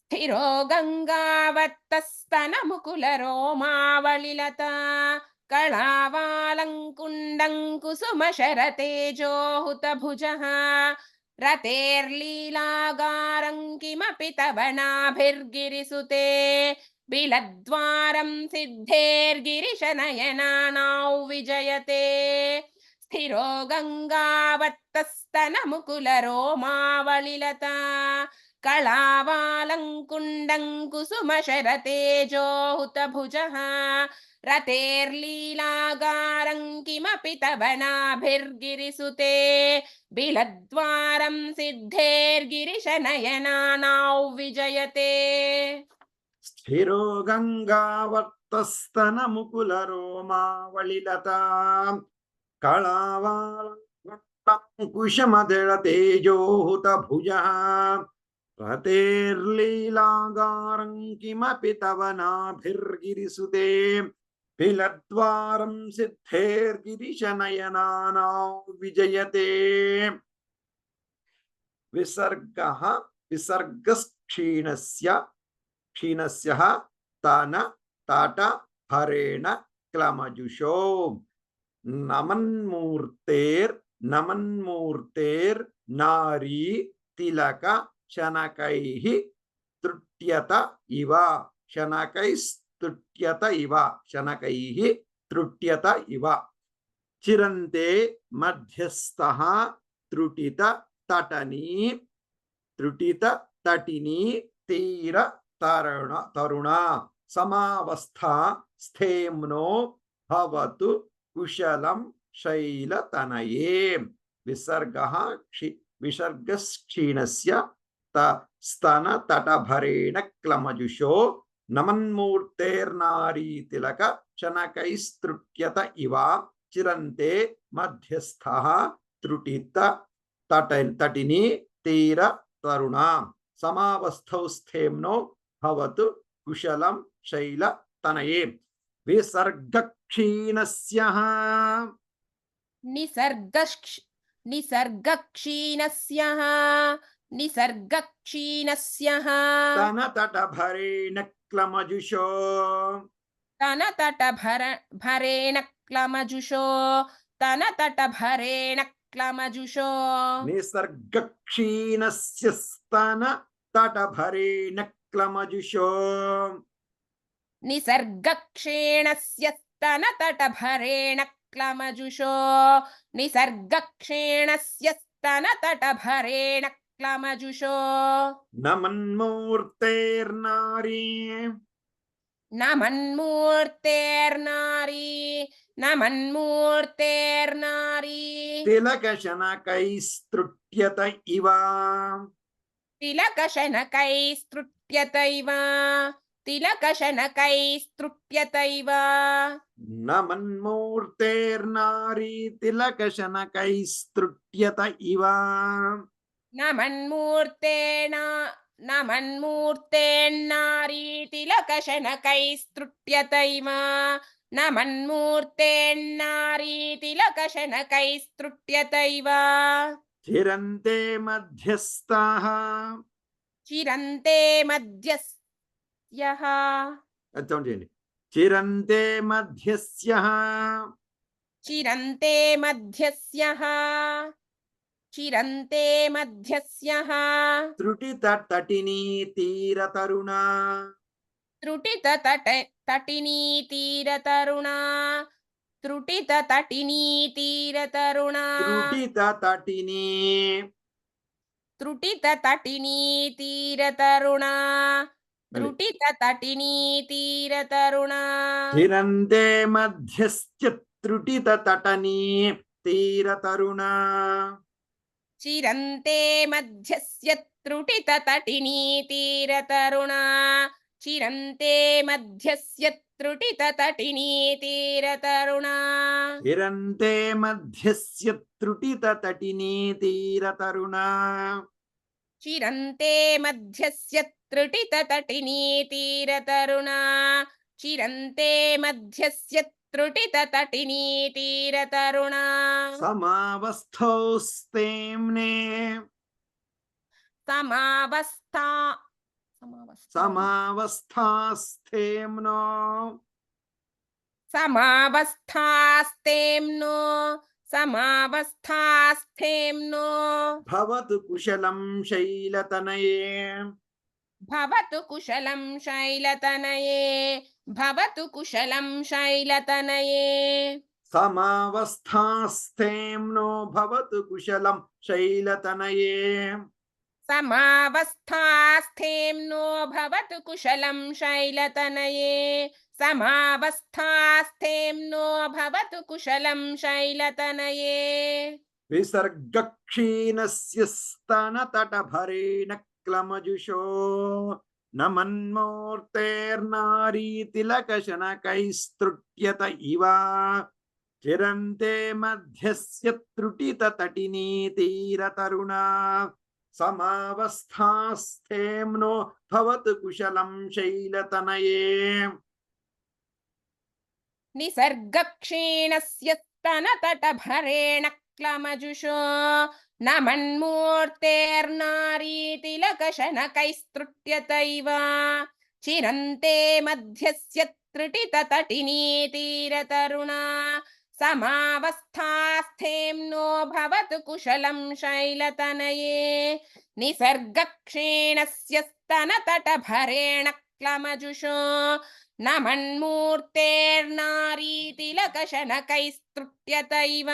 స్థిరో గంగావర్తస్తనముకులరోమావళిలతా కళావాలంకుండం కుసుమశరతేజోహుతభుజః రతేర్లీలాగారం కిమపి తవ నాభిర్గిరిసుతే బిలద్వారం సిద్ధేర్గిరిశనయనానౌ విజయతే స్థిరో గంగావర్తస్తనముకులరోమావళిలతా కళావాలంకుండం కుసుమశరతేజోహుతభుజః రతేర్లీలాగారం కిమపి తవ నాభిర్గిరిసుతే బిలద్వారం సిద్ధేర్గిరిశనయనానౌ విజయతే స్థిరో గంగావర్తస్తనముకులరోమావళిలత కళావాలంకుశమదళతేజోహుత భుజ రతేర్లీలాగారం కిమపి తవ నాభిర్గిరిసుతే బిలద్వారం సిద్ధేర్గిరిశనయనానా విజయతే విసర్గః విసర్గక్షీణస్య క్షీణస్యః తాన తాట హరేణ క్లమజుషో నమన్మూర్తేర్ నారీ తిలక శనకైః తృట్యత ఇవ శనకైస్తృట్యత ఇవ శనకైః తృట్యత ఇవ చిరంతే మధ్యస్థః త్రుటిత తటినీ తీర తరుణ సమావస్థ స్థేమ్నో భవతు కుశలం శైలతనయే విసర్గక్షీణస్య స్తన తటభరేణ క్లమజుషో నమన్మూర్తేర్నారీ తిలక శనకైస్తృట్యత ఇవ చిరంతే మధ్యస్థః త్రుటిత తటినీ తీర తరుణ సమావస్థౌ స్థేమ్నో భవతు కుశలం శైల తనయే విసర్గక్షీణస్యః నిసర్గక్షీణస్యః निसर्गक्षीणस्यः स्तनतटभरेण क्लमजुषो तनतटभरेण क्लमजुषो तनतटभरेण क्लमजुषो निसर्गक्षीणस्य स्तनतटभरेण क्लमजुषो निसर्गक्षेणस्य स्तनतटभरेण क्लमजुषो निसर्गक्षेणस्य स्तनतटभरेण क्लमजुषो न मन्मूर्तेर्नारी न मन्मूर्तेर्नारी न मन्मूर्तेर्नारी तिलकशनकैस्तृट्यत इव तिलकशनकैस्तृट्यतैव तिलकशनकैस्तृट्यतैव न मन्मूर्तेर्नारी तिलकशनकैस्तृट्यत इव न मन्मूर्तेर्नारी तिलकशनकैस्तृट्यतैव न मन्मूर्तेर्नारी तिलकशनकैस्तृट्यतैव चिरन्ते मध्यस्थाः चिरन्ते मध्यस्यः చూడండి చిరంతే మధ్యస్యః चिरन्ते मध्यस्यः चिरन्ते मध्यस्यः త్రుటితటినీ తీరతరుణా त्रुटिततटिनी तीरतरुणा त्रुटिततटिनी तीरतरुणा త్రుటితటినీ त्रुटिततटिनी तीरतरुणा त्रुटिततटिनी तीरतरुणा చిరంతే మధ్యస్య త్రుటితటనీ తీరతరుణా चिरन्ते मध्यस्य त्रुटिततटिनी तीरतरुणा चिरन्ते मध्यस्य त्रुटिततटिनी तीरतरुणा చిరంతే మధ్యస్య త్రుటితటనీ తీరతరుణా चिरन्ते मध्यस्य त्रुटिततटिनी तीरतरुणा चिरन्ते मध्यस्य त्रुटिततटिनी तीरतरुणा సమావస్థౌస్తేమ్నే समावस्था సమావస్థాస్థేమ్నో समावस्थास्तेम्नो समावस्थास्थेम्नो భవతు కుశలం శైలతనయే भवतु कुशलं शैलतनये भवतु कुशलं शैलतनये సమావస్థాస్థేమ్నో భవతు కుశలం శైలతనయే समावस्थास्थेम्नो भवतु कुशलं शैलतनये समावस्थास्थेम्नो भवतु कुशलं शैलतनये విసర్గక్షీణస్య స్తనతటభరేణ క్లమజుషో న మన్మూర్తేర్నారీ తిలకశనకైస్తృట్యత ఇవ చిరంతే మధ్యస్య త్రుటితటనీ తీరతరుణా సమావస్థాస్థేమ్నో భవతు కుశలం శైలతనయే निसर्गक्षीणस्य स्तनतटभरेण क्लमजुषो न मन्मूर्तेर्नारी तिलकशनकैस्तृट्यतैव चिरन्ते मध्यस्य त्रुटिततटिनी तीरतरुणा समावस्थास्थेम्नो भवतु कुशलं शैलतनये निसर्गक्षीणस्य स्तनतटभरेण क्लमजुषो न मन्मूर्तेर्नारी तिलकशनकैस्तृट्यतैव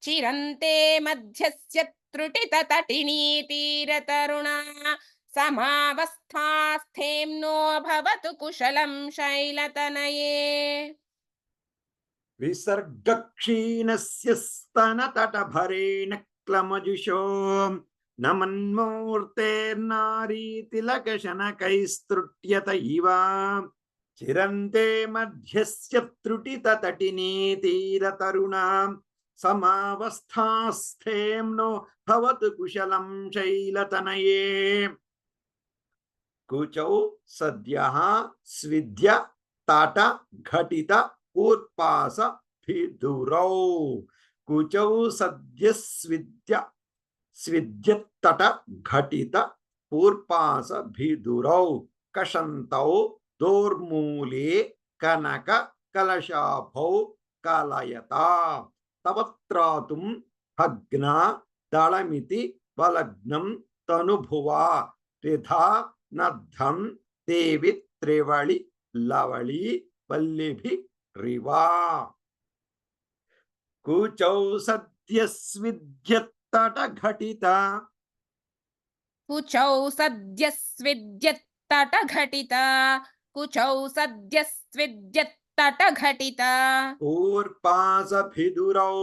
चिरन्ते मध्यस्य त्रुटिततटिनी तीरतरुणा समावस्थास्थेम्नो भवतु कुशलं शैलतनये విసర్గక్షీణస్య స్తనతటభరేణ క్లమజుషో న మన్మూర్తేర్నారీ తిలకశనకైస్తృట్యత ఇవ చిరంతే మధ్యస్య త్రుటితటనీ తీరతరుణా సమావస్థాస్థేమ్నో భవతు కుశలం శైలతనయే కుచౌ సద్యః స్విద్య తాట ఘటిత ఊర్పాస భిదురౌ కుచౌ సద్య స్విద్య स्विद्यत्तट घटित पूर्पास भिदुरौ कषन्तौ दोर्मूले कनक कलशाभौ कलयता तवत्रातुं भग्ना दलमिति वलग्नं तनुभुवा त्रिधा नद्धं देवि त्रिवळि लवळी वल्लिभिरिवा कुचौ सद्यस्विद्यत्तट घटिता कुचौ सद्यस्विद्यत्तटघटिता कुचौ सद्यस्विद्यत्तटघटिता ऊर्पासभिदुरौ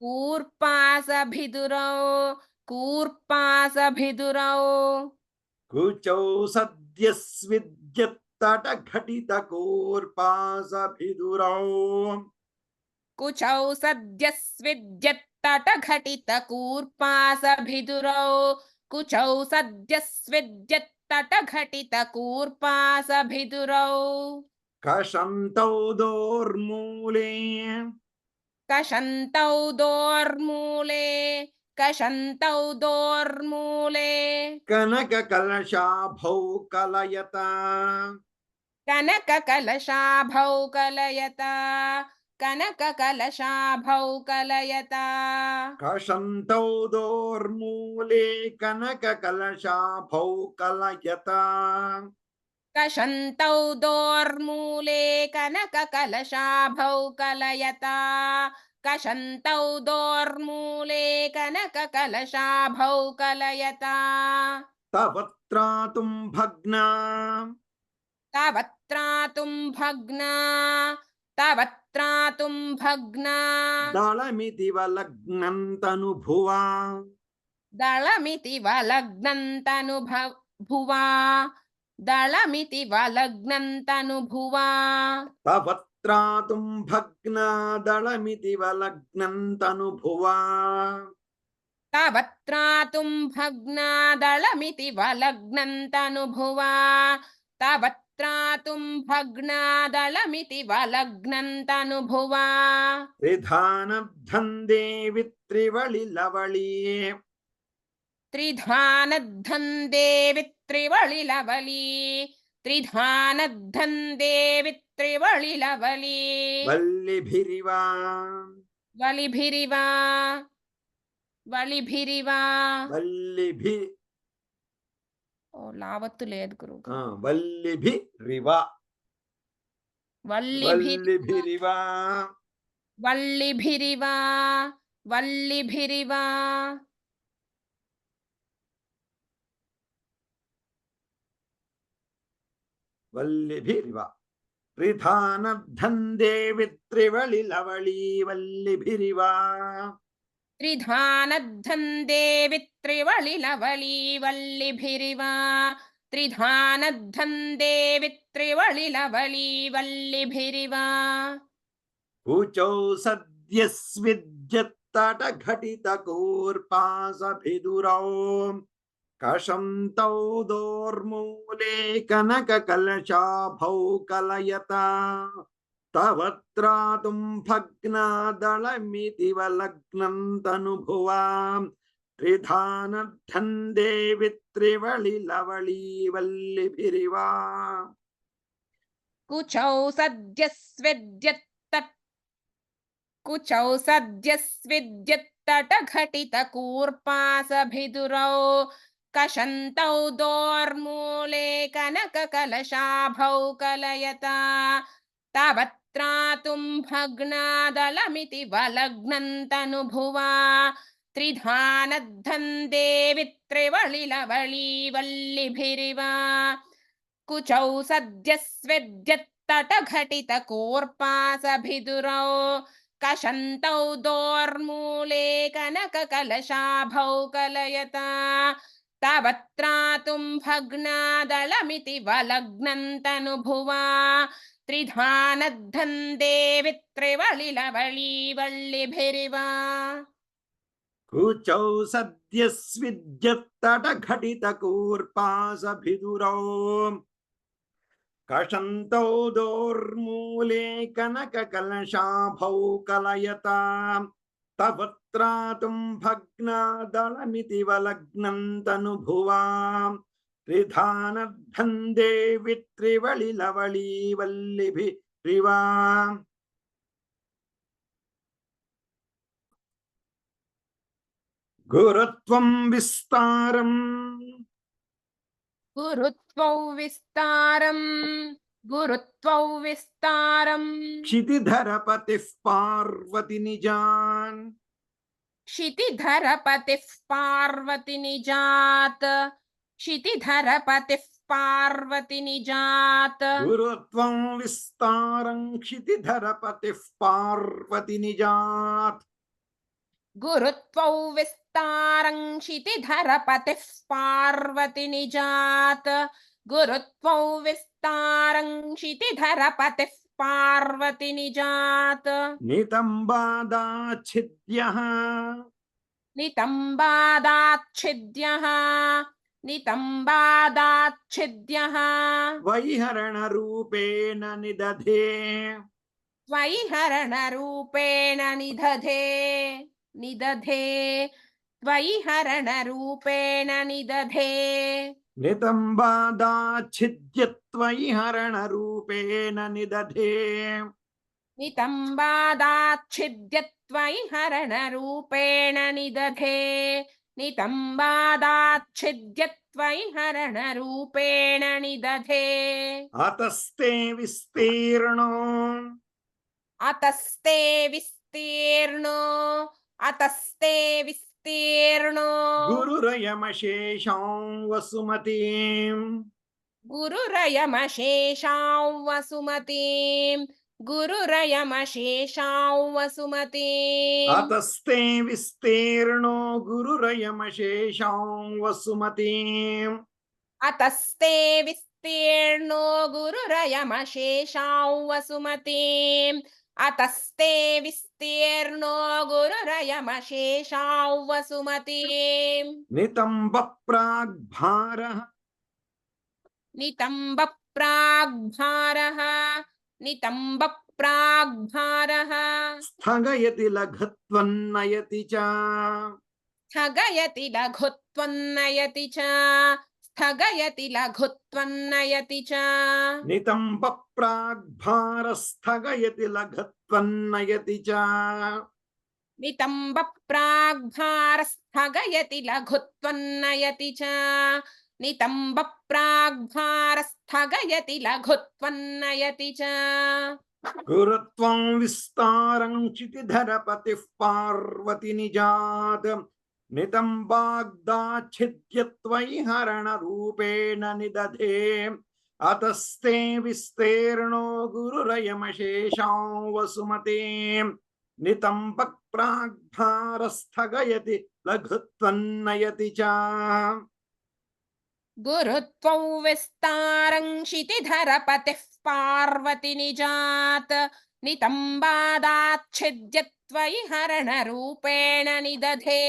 कूर्पासभिदुरौ कूर्पासभिदुरौ कुचौ सद्यस्विद्यत्तट घटित कूर्पासभिदुरौ कुचौ सद्यस्विद्यत्तटघटितकूर्पासभिदुरौ कुचौ सद्यस्विद्यत्तटघटितकूर्पासभिदुरौ कषन्तौ दोर्मूले कषन्तौ दोर्मूले कषन्तौ दोर्मूले कनककलशाभौ कलयता कनककलशाभौ कलयता कनककलशाभौ कलयता कषन्तौ दोर्मूले कनककलशाभौ कलयता कषन्तौ दोर्मूले कनककलशाभौ कलयता कषन्तौ दोर्मूले कनककलशाभौ कलयता तवत्रातुं भग्ना तावत्रातुं भग्ना तावत्रातुं भग्ना दलमिति वलग्नं तनुभुवा दळमिति वलग्नन्तनुभुवा दळमिति वलग्नन्तनुभुवा तवत्रातुं भग्ना दलमिति वलग्नं तनुभुवा तावत्रातुं भग्ना दळमिति वलग्नन्तनुभुवा तावत्रातुं भग्ना दळमिति वलग्नन्तनुभुवा त्रिधानद्धं देवि त्रिवळिलवळी त्रिधानद्धं देवि त्रिवळिलवली त्रिधानद्धं देवि त्रिवळिलवली वल्लिभिरिवा वलिभिरिवा वलिभिरिवा वल्लिभि ఓ లావత్తు లేదు గురు वल्लिभिरिवा वल्लिभिरिवा वल्लिभिरिवा वल्लिभिरिवा वल्लिभिरिवा त्रिधानद्धं देवि त्रिवळिलवळी वल्लिभिरिवा त्रिधानद्धं देवि त्रिवळिलवली वल्लिभिरिवा त्रिधानद्धं देवि त्रिवळिलवली वल्लिभिरिवा कुचौ सद्यस्विद्यत्तट घटित कूर्पासभिदुरौ कषन्तौ दोर्मूले कनककलशाभौ कलयता तवत्रातुं भग्ना दलमिति वलग्नं तनुभुवा त्रिधानद्धं देवि त्रिवळिलवळी वल्लिभिरिवा कुचौ सद्यस्विद्यत्तट कुचौ सद्यस्विद्यत्तटघटितकूर्पासभिदुरौ कषन्तौ दोर्मूले कनककलशाभौ कलयता तावत्रातुं भग्ना दलमिति वलग्नन्तनुभुवा त्रिधानद्धं देवि त्रिवळिलवळी वल्लिभिरिवा कुचौ सद्यस्विद्यत्तटघटितकूर्पासभिदुरौ कषन्तौ दोर्मूले कनककलशाभौ कलयता तावत्रातुं भग्ना दलमिति वलग्नन्तनुभुवा त्रिधानद्धं देवि त्रिवळिलवळी वल्लिभिरिवा कुचौ सद्यस्विद्यत्तट घटित कूर्पासभिदुरौ कषन्तौ दोर्मूले कनककलशाभौ कलयता तवत्रातुं भग्नादलमिति वलग्नं तनुभुवां त्रिधानद्धं देवि त्रिवलिलवलीवल्लिभिरिवाम् गुरुत्वं विस्तारम् गुरुत्वौ विस्तारम् गुरुत्वौ विस्तारम् क्षितिधरपतिः पार्वती निजान् क्षितिधरपतिः पार्वती निजात् क्षितिधरपतिः पार्वती निजात् गुरुत्वं विस्तारं क्षितिधरपतिः पार्वती निजात् गुरुत्वौ विस्तारं क्षितिधरपतिः पार्वती निजात् गुरुत्वौ विस्तारं क्षितिधरपतिः पार्वती निजात् नितम्बादाच्छिद्यः नितम्बादाच्छिद्यः नितम्बादाच्छिद्यः वैहरणरूपेण निदधे वैहरणरूपेण निदधे निदधे वैहरणरूपेण निदधे नितम्बादाच्छिद्यत्वैहरणरूपेण निदधे नितम्बादाच्छिद्यत्वैहरणरूपेण निदधे नितम्बादाच्छिद्यत्वैहरणरूपेण निदधे अतस्ते विस्तीर्णो अतस्ते विस्तीर्णो अतस्ते विस्तीर्णो गुरुरयमशेषां वसुमतीम् गुरुरयमशेषां वसुमतीं गुरुरयमशेषां वसुमतीम् अतस्ते विस्तीर्णो गुरुरयमशेषां वसुमतीम् अतस्ते विस्तीर्णो गुरुरयमशेषां वसुमतीम् अतस्ते विस्तीर्णो गुरुरयमशेषां वसुमतीम् नितम्बप्राग्भारः नितम्बप्राग्भारः नितम्बप्राग्भारः स्थगयति लघुत्वन्नयति च स्थगयति लघुत्वन्नयति च स्थगयति लघुत्वन्नयति च नितम्बप्राग्भारस्थगयति लघुत्वन्नयति च नितम्बप्राग्भारस्थगयति लघुत्वन्नयति च नितम्बप्राग्भारस्थगयति लघुत्वन्नयति च गुरुत्वं विस्तारं क्षितिधरपतिः पार्वती निजात् नितम्बाग्दाच्छिद्यत्वैहरणरूपेण निदधे अतस्ते विस्तीर्णो गुरुरयमशेषां वसुमतीम् नितम्बप्राग्भारस्थगयति लघुत्वन्नयति च गुरुत्वं विस्तारं क्षितिधरपतिः पार्वती निजात् नितम्बादाच्छिद्यत्वैहरणरूपेण निदधे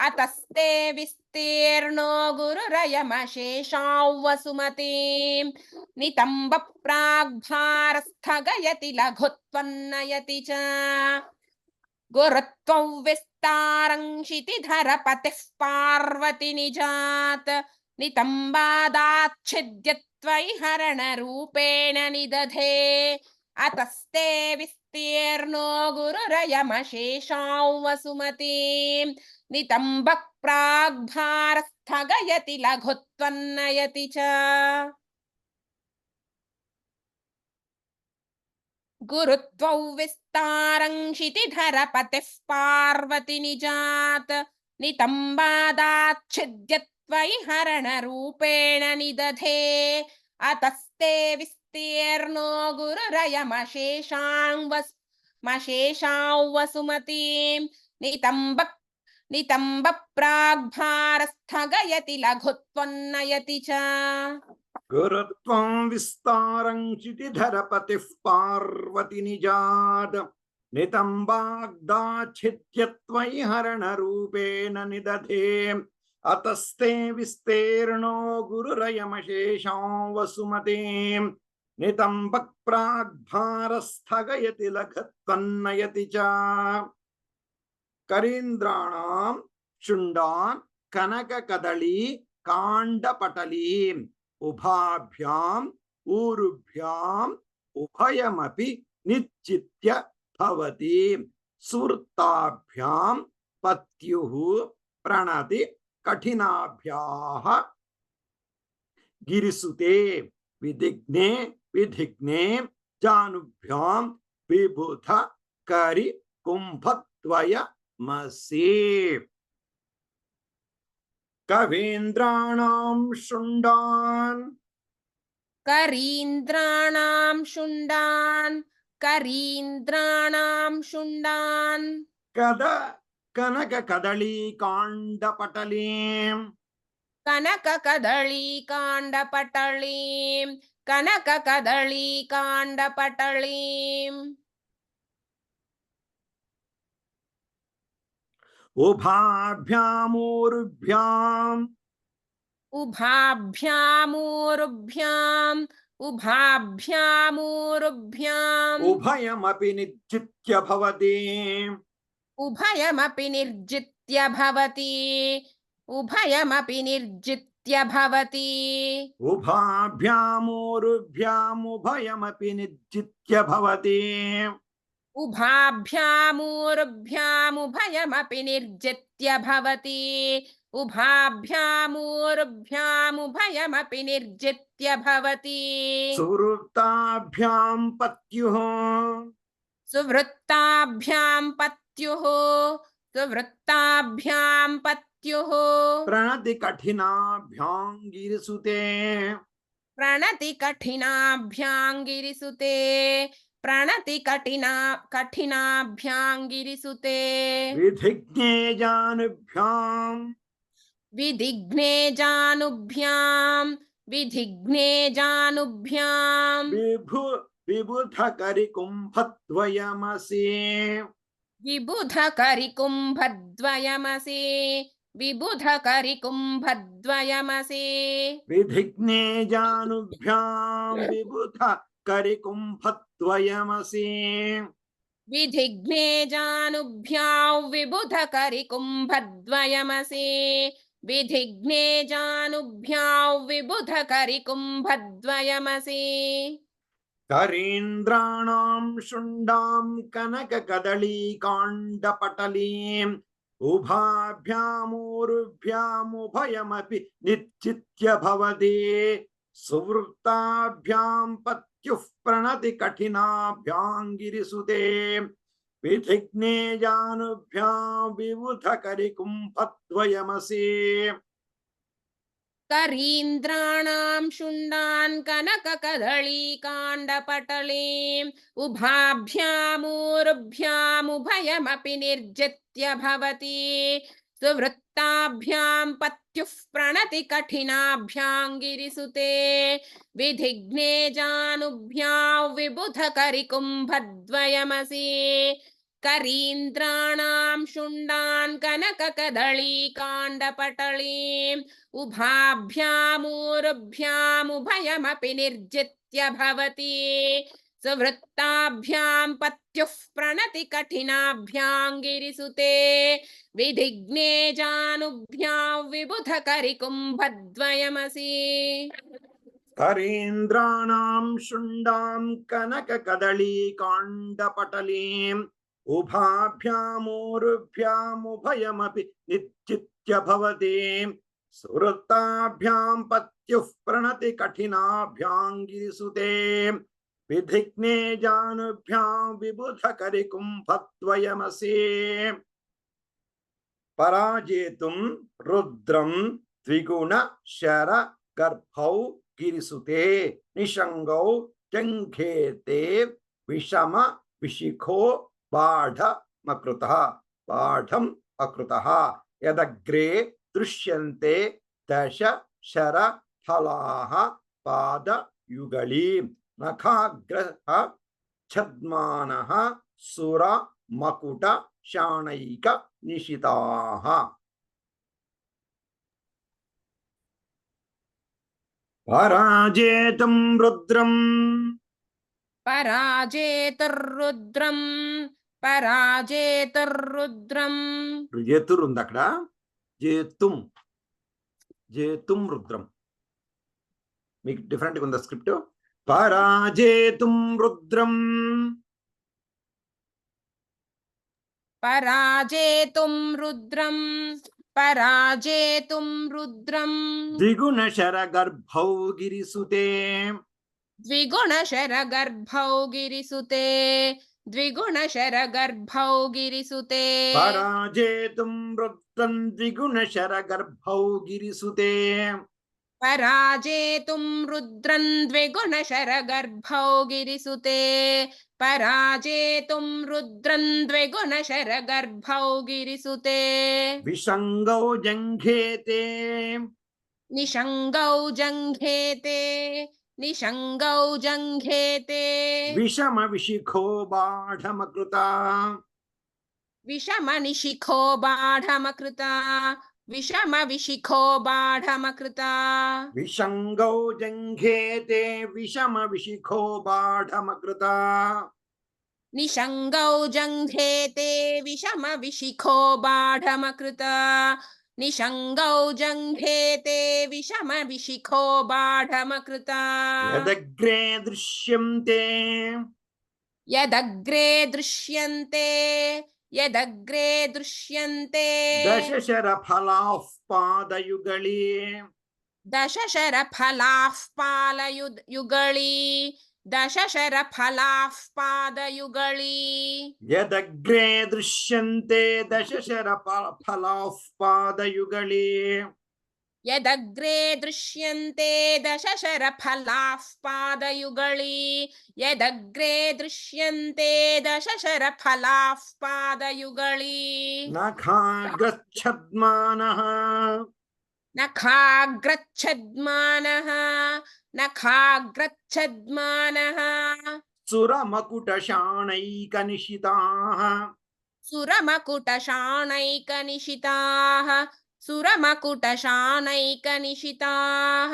अतस्ते विस्तीर्णो गुरुरयमशेषां वसुमतीं नितम्बप्राग्भारस्थगयति लघुत्वन्नयति च गुरुत्वं विस्तारं क्षितिधरपतिः पार्वती निजात् नितम्बादाच्छिद्यत्वैहरणरूपेण निदधे अतस्ते विस्तीर्णो गुरुरयमशेषां वसुमतीं नितम्बप्राग्भारस्थगयति लघुत्वन्नयति च गुरुत्वौ विस्तारं क्षितिधरपतिः पार्वती निजात् नितम्बादाच्छिद्यत्वैहरणरूपेण निदधे अतस्ते विस्तीर्णो गुरुरयमशेषां वसुमतीं नितम्बप्राग्भारस्थगयति लघुत्वन्नयति च गुरुत्वं विस्तारं क्षितिधरपतिः पार्वती निजात् नितम्बाग्दाच्छिद्यत्वैहरणरूपेण निदधे अतस्ते विस्तीर्णो गुरुरयमशेषां वसुमतीम् नितम्बप्राग्भारस्थगयति लघुत्वन्नयति च करीन्द्राणां शुण्डान् कनककदली काण्डपटलीम् उभाभ्याम् ऊरुभ्याम् उभयमपि निश्चित्य भवति सुवृत्ताभ्यां पत्युः प्रणति कठिनाभ्याः गिरिसुते विधिग्ने विधिग्ने जानुभ्यां विबुध करि कुंभद्वयमसि कवीन्द्राणां शुण्डान् करीन्द्राणां शुण्डान् करीन्द्राणां शुण्डान् कद कनककदली काण्डपटलीम् कनककदलीकाण्डपटलीं कनककदलीकाण्डपटलीम् उभाभ्यामूरुभ्याम् उभाभ्यामूरुभ्याम् उभाभ्यामूरुभ्याम् उभयमपि निश्चित्य भवति उभयमपि निर्जित्य भवति उभयमपि निर्जित्य भवति उभाभ्यामूरुभ्याम् उभयमपि निश्चित्य भवति उभाभ्यामूरुभ्याम् उभयमपि निर्जित्य भवति उभाभ्यामूरुभ्याम् उभयमपि निर्जित्य भवति सुवृत्ताभ्यां पत्युः सुवृत्ताभ्यां पत्युः सुवृत्ताभ्यां पत्युः प्रणति कठिनाभ्यां गिरिसुते प्रणति कठिनाभ्यां गिरिसुते प्रणति कठिनाभ्यां गिरिसुते विधिग्ने जानुभ्यां विधिघ्ने जानुभ्यां विधिघ्ने जानुभ्यां विबुध करिकुंभद्वयमसि विबुधकरिकुम्भद्वयमसि विबुधकरिकुम्भद्वयमसि विधिग्ने जानुभ्यां विबुध करिकुंभद्वयमसि विधिघ्ने जानुभ्यां विबुधकरिकुम्भद्वयमसि विधिघ्ने जानुभ्यां विबुधकरिकुम्भद्वयमसि करीन्द्राणां शुण्डां कनककदली काण्डपटलीम् उभाभ्यामूरुभ्यामुभयमपि निश्चित्य भवति सुवृत्ताभ्यां पत्युः प्रणति कठिनाभ्यां गिरिसुते विधिग्ने जानुभ्यां विबुध करिकुंभद्वयमसि करीन्द्राणां शुण्डान् कनककदलीकाण्डपटलीम् उभाभ्यामूरुभ्यामुभयमपि निर्जित्य भवति सुवृत्ताभ्यां पत्युः प्रणति कठिनाभ्यां गिरिसुते विधिघ्ने जानुभ्यां विबुधकरिकुम्भद्वयमसि करीन्द्राणां शुण्डान् कनककदलीकाण्डपटलीम् उभाभ्यामूरुभ्यामुभयमपि निर्जित्य भवति सुवृत्ताभ्यां पत्युः प्रणति कठिनाभ्यां गिरिसुते विधिघ्ने जानुभ्यां विबुधकरिकुम्भद्वयमसि करीन्द्राणां शुण्डां कनककदली काण्डपटलीम् उभाभ्यामूरुभ्यामुभयमपि निश्चित्य भवति सुवृत्ताभ्यां पत्युः प्रणति कठिनाभ्यां गिरिसुते विधिग्ने जानुभ्यां विबुध करिकुंभद्वयमसि पराजेतुं रुद्रं द्विगुण शर गर्भौ गिरिसुते निषंगौ जंघेते विषम विशिखो बाढ़म अकृतः यदग्रे दृश्यन्ते दश शर फलाः पाद युगली नखाग्रह छद्मानः सुर मकुट शाणैक निशिताः पराजेतुं रुद्रम् पराजेतुर्रुद्रम् పరాజేతుర్రుద్రం. యతుర్ ఉంది అక్కడ, జేతుం, జేతుం రుద్రం. మీకు డిఫరెంట్ గా ఉందా స్క్రిప్ట్? పరాజేతుం రుద్రం, పరాజేతుం రుద్రం, పరాజేతుం రుద్రం. ద్విగుణ శర గర్భౌ గిరిసుతే, ద్విగుణశరగర్భౌ గిరిసుతే, ద్విగుణశరగర్భౌ గిరిసుతే. పరాజేతుం రుద్రం ద్విగుణ శర గర్భౌ గిరిసుతే, పరాజేతుం రుద్రం ద్విగుణశరగర్భౌ గిరిసుతే, పరాజేతుం రుద్రం ద్విగుణశరగర్భౌ గిరిసుతే. విషంగౌ జంఘేతే, నిషంగౌ జంఘేతే, నిషంగౌ జంఘేతే. విషమ విశిఖో బాఢమకృత, విషమ నిశిఖో బాఢమకృత, విషమ విశిఖో బాఢమకృత. విషంగౌ జంఘేతే విషమ విశిఖో బాఢమకృత, నిషంగౌ జంఘేతే విషమ విశిఖో బాఢమకృత, నిషంగౌ జంఘేతే విషమ విశిఖో బాఢమకృత. యదగ్రే దృశ్యంతే, యదగ్రే దృశ్యంతే, యదగ్రే దృశ్యంతే. దశశర ఫలాః పాదయుగళీ, దశశరఫలాః పాలయుగళీ, దశశరఫలాః పాదయుగళీ. యదగ్రే దృశ్యంతే దశశర ఫలాః పాదయుగళీ, యదగ్రే దృశ్యంతే దశశరఫలాః పాదయుగళీ, యదగ్రే దృశ్యంతే దశశరఫలాః పాదయుగళీ. నఖాగ్రచ్ఛద్మానః, నఖాగ్రచ్ఛద్మానః, నఖాగ్రచ్ఛద్మానః. సురమకుటశాణైకనిశితాః, సురమకుటశాణైకనిశితాః, సురమకుటశాణైకనిశితాః.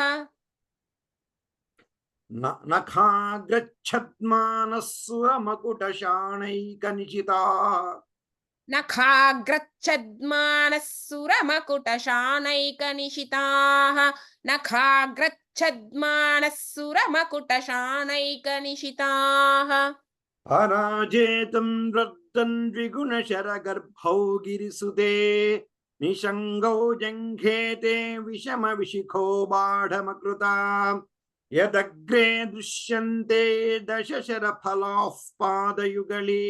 నఖాగ్రచ్ఛద్మానః సురమకుటశాణైకనిశితాః, నఖాగ్రచ్ఛద్మానః సురమకుటశాణైకనిశితాః, నఖాగ్రచ్ఛద్మానః సురమకుటశాణైకనిశితాః. పరాజేతుం రుద్రం ద్విగుణశర గర్భౌ గిరిసుతే, నిషంగౌ జంఘేతే విషమ విశిఖో బాఢమకృత, యదగ్రే దృశ్యంతే దశశర ఫలాః పాదయుగళీ,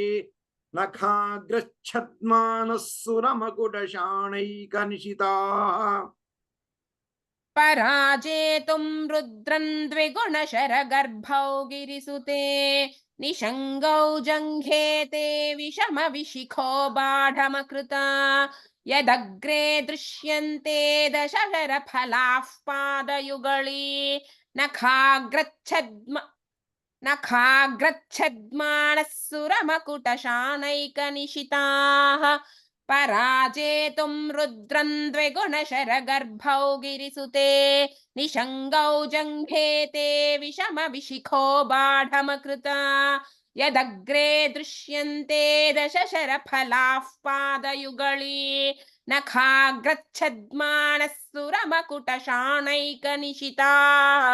నఖాగ్రచ్ఛద్మానః సురమకుటశాణైకనిశితాః. పరాజేతుం రుద్రం ద్విగుణశరగర్భౌ గిరిసుతే, నిషంగౌ జంఘేతే విషమ విశిఖో బాఢమకృత, యదగ్రే దృశ్యంతే దశశరఫలాః పాదయుగళీ, నఖాగ్రచ్ఛద్మానః సురమకుటశాణైకనిశితాః. పరాజేతుం రుద్రం ద్విగుణశరగర్భౌ గిరిసుతే, నిషంగౌ జంఘేతే విషమ విశిఖో బాఢమకృత, యదగ్రే దృశ్యంతే దశశరఫలాః పాదయుగళీ, నఖాగ్రచ్ఛద్మానః సురమకుటశాణైకనిశితాః.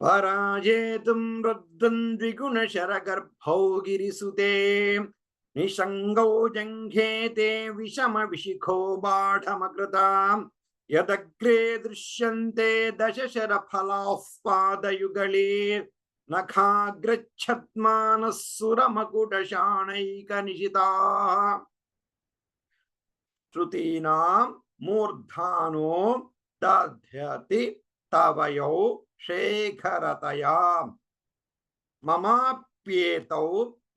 పరాజేతుం రుద్రం ద్విగుణశర గర్భౌ గిరిసుతే, నిషంగౌ జంఘేతే విషమ విశిఖో బాఢమకృత, యదగ్రే దృశ్యంతే దశశర ఫలాః పాదయుగళీ, నఖాగ్రచ్ఛద్మానః సురమకుటశాణైకనిశితాః. శ్రుతీనాం మూర్ధానో దధ్యతి తవయౌ శేఖరతయా, మమాప్యేతౌ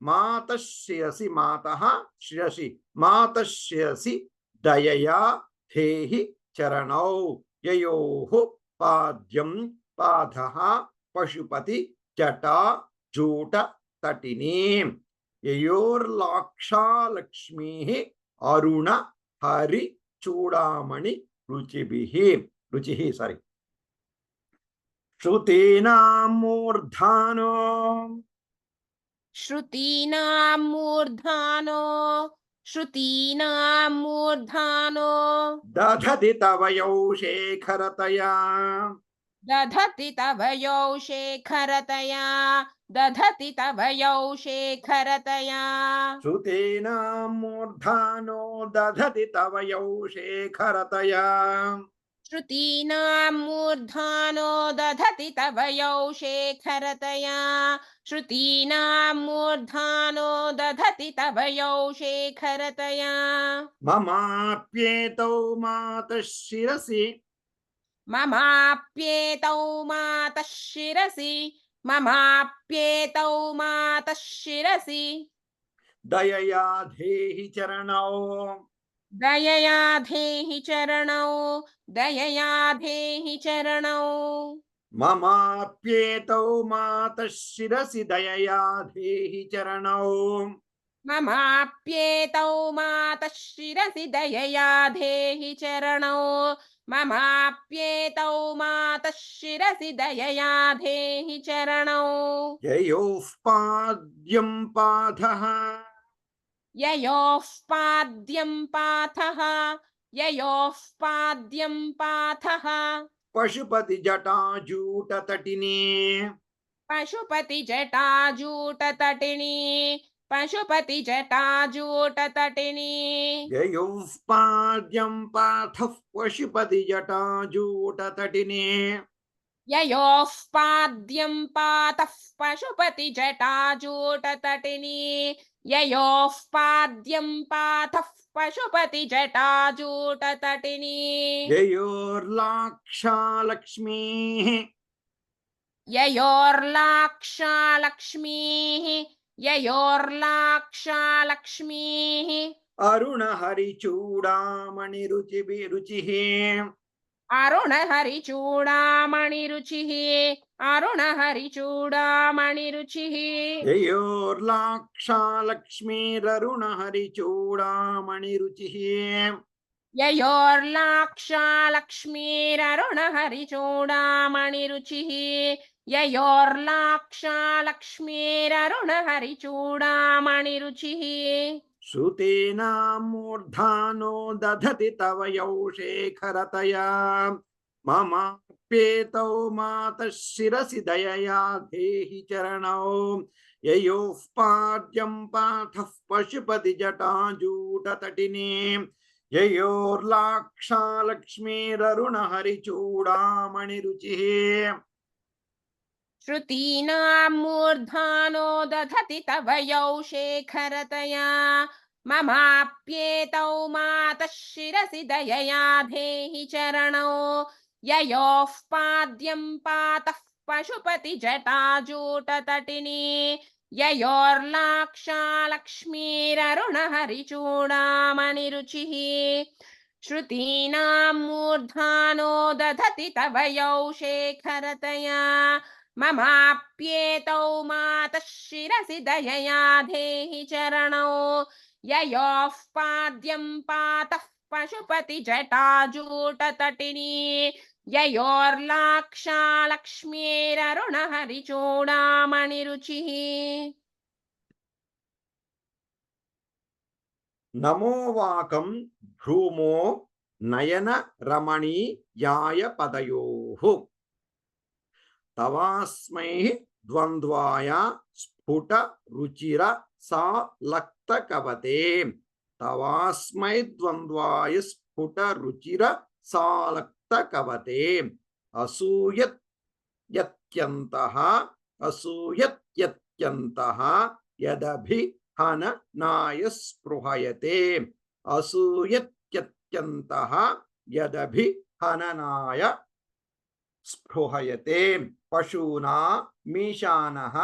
మాతశ్రియసి మాతః శ్రియసి మాతశ్రియసి దయయా ధేహి చరణౌ, యయోః పాద్యం పాదః పశుపతి జటా జూట తటినీ, యయోర్లాక్షా లక్ష్మీః అరుణ హరి చూడామణి రుచిభిః, రుచిః సారీ. శ్రుతీనాం మూర్ధానో श्रुतीनां मूर्धानो श्रुतीनां मूर्धानो दधति तव यौ शेखरतया दधति तव यौ शेखरतया दधति तव यौ शेखरतया श्रुतीनां मूर्धानो दधति तव यौ शेखरतया श्रुतीनां मूर्धानो दधति तव यौ शेखरतया श्रुतीनां मूर्धानो दधति तव यौ शेखरतया ममाप्येतौ मातः शिरसि ममाप्येतौ मातः शिरसि ममाप्येतौ मातः शिरसि दयया धेहि चरणौ दयया धेहि चरणौ दयया धेहि चरणौ ममाप्येतौ मातः शिरसि दयया धेहि चरणौ ममाप्येतौ मातः शिरसि दयया धेहि चरणौ ममाप्येतौ मातः शिरसि दयया धेहि चरणौ ययोः पाद्यं पाथः ययोः पाद्यं पाथः ययोः पाद्यं पाथः पशुपति जटाजूटतटिने पशुपति जटाजूटतटिनी पशुपति जटाजूटतटिनी ययोः पाद्यं पाथः पशुपति जटाजूटतटिने ययोः पाद्यं पातः पशुपति जटाजूटतटिनी ययोः पाद्यं पातः पशुपति जटाजूटतटिनी ययोर्लाक्षा लक्ष्मीः ययोर्लाक्षा लक्ष्मीः ययोर्लाक्षा लक्ष्मीः अरुणहरिचूडामणिरुचिभिरुचिः अरुणहरिचूडामणिरुचिः अरुणहरिचूडामणिरुचिः ययोर्लाक्षा लक्ष्मीररुणहरिचूडामणिरुचिः ययोर्लाक्षा लक्ष्मीररुणहरिचूडामणिरुचिः ययोर्लाक्षा लक्ष्मीररुणहरिचूडामणिरुचिः श्रुतीनां मूर्धानो दधति तव यौ शेखरतया ममाप्येतौ मातः शिरसि दयया धेहि चरणौ ययोः पाद्यं पाथः पशुपति जटाजूटतटिने ययोर्लाक्षा लक्ष्मीररुणहरिचूडामणिरुचिः श्रुतीनां मूर्धानो दधति तव यौ शेखरतया ममाप्येतौ मातः शिरसि दयया धेहि चरणौ ययोः पाद्यं पातः पशुपति जटाजूटतटिनी ययोर्लाक्षा लक्ष्मीररुणहरिचूडामणिरुचिः श्रुतीनां मूर्धानो दधति तव यौ शेखरतया ममाप्येतौ मातः शिरसि दयया धेहि चरणौ ययोः पाद्यं पातः पशुपति जटाजूटतटिनी ययोर्लाक्षा लक्ष्मीररुणहरिचूडामणिरुचिः नमो वाकं भ्रूमो नयन रमणीयाय पदयोः तवास्मै द्वन्द्वाय स्फुट रुचिर सा लक्तकवते तवास्मै द्वन्द्वाय स्फुट रुचिर सा लक्तकवते असूयत् यत्यन्तः यदभि हननाय स्पृहयते असूयत्यत्यन्तः यदभि हननाय स्पृहयते पशूना मीशानः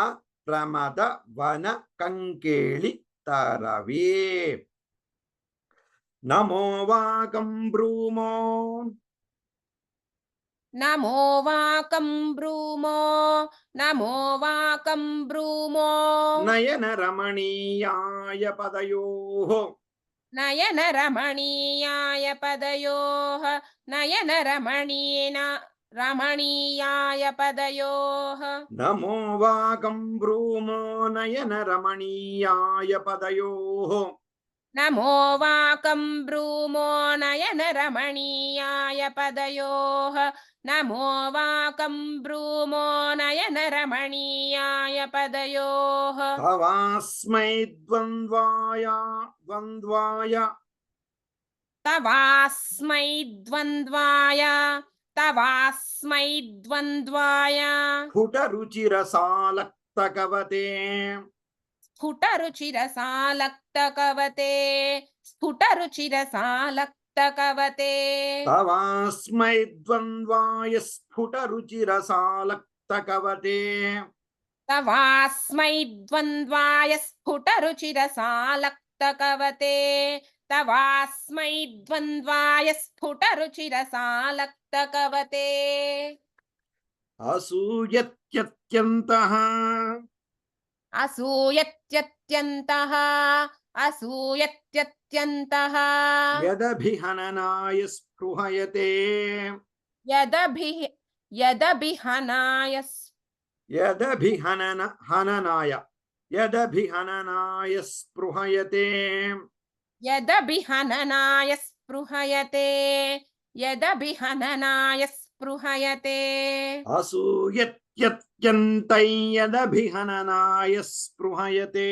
प्रमद वन कंकेळि तरवे नमो वाकं ब्रूमो नमो वाकं ब्रूमो नमो वाकं ब्रूमो नयन रमणीयाय पदयोः नयनरमणीयाय पदयोः रमणीयाय पदयोः नमो वागं ब्रूमो नयन रमणीयाय पदयोः नमो वाकं ब्रूमो नयन रमणीयाय पदयोः नमो वाकं ब्रूमो नयन रमणीयाय पदयोः तवास्मै द्वन्द्वाय तवास्मै द्वन्द्वाय तवास्मै द्वन्द्वाय स्फुटरुचिरसालक्तकवते स्फुटरुचिरसालक्तकवते स्फुटरुचिरसालक्तकवते तवास्मै द्वन्द्वाय स्फुटरुचिरसालक्तकवते तवास्मै द्वन्द्वाय स्फुटरुचिरसालक्तकवते तवास्मै द्वन्द्वाय स्फुटरुचिरसालक्तकवते असूयत्यत्यन्तः असूयत्यत्यन्तः असूयत्यत्यन्तः यदभिहननाय स्पृहयते यदभिः यदभिहनाय यदभिहननाय स्पृहयते यदभिहननाय स्पृहयते यदभिहननाय स्पृहयते असूयत्यत्यन्तै यदभिहननाय स्पृहयते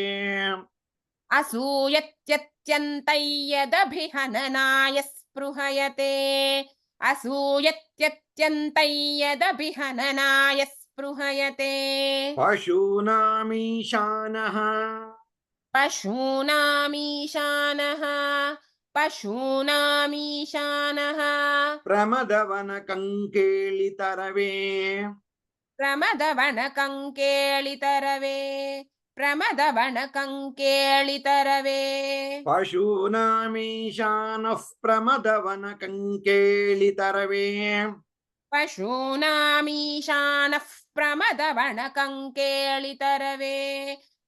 असूयत्यत्यन्तै यदभिहननाय स्पृहयते असूयत्यत्यन्तै यदभिहननाय स्पृहयते पशूनामीशानः पशूनामीशानः पशूनामीशानः प्रमदवनकङ्केलितरवे प्रमदवनकङ्केलितरवे प्रमदवनकङ्केलितरवे पशूनामीशानः प्रमदवनकङ्केलितरवे पशूनामीशानः प्रमदवनकङ्केलितरवे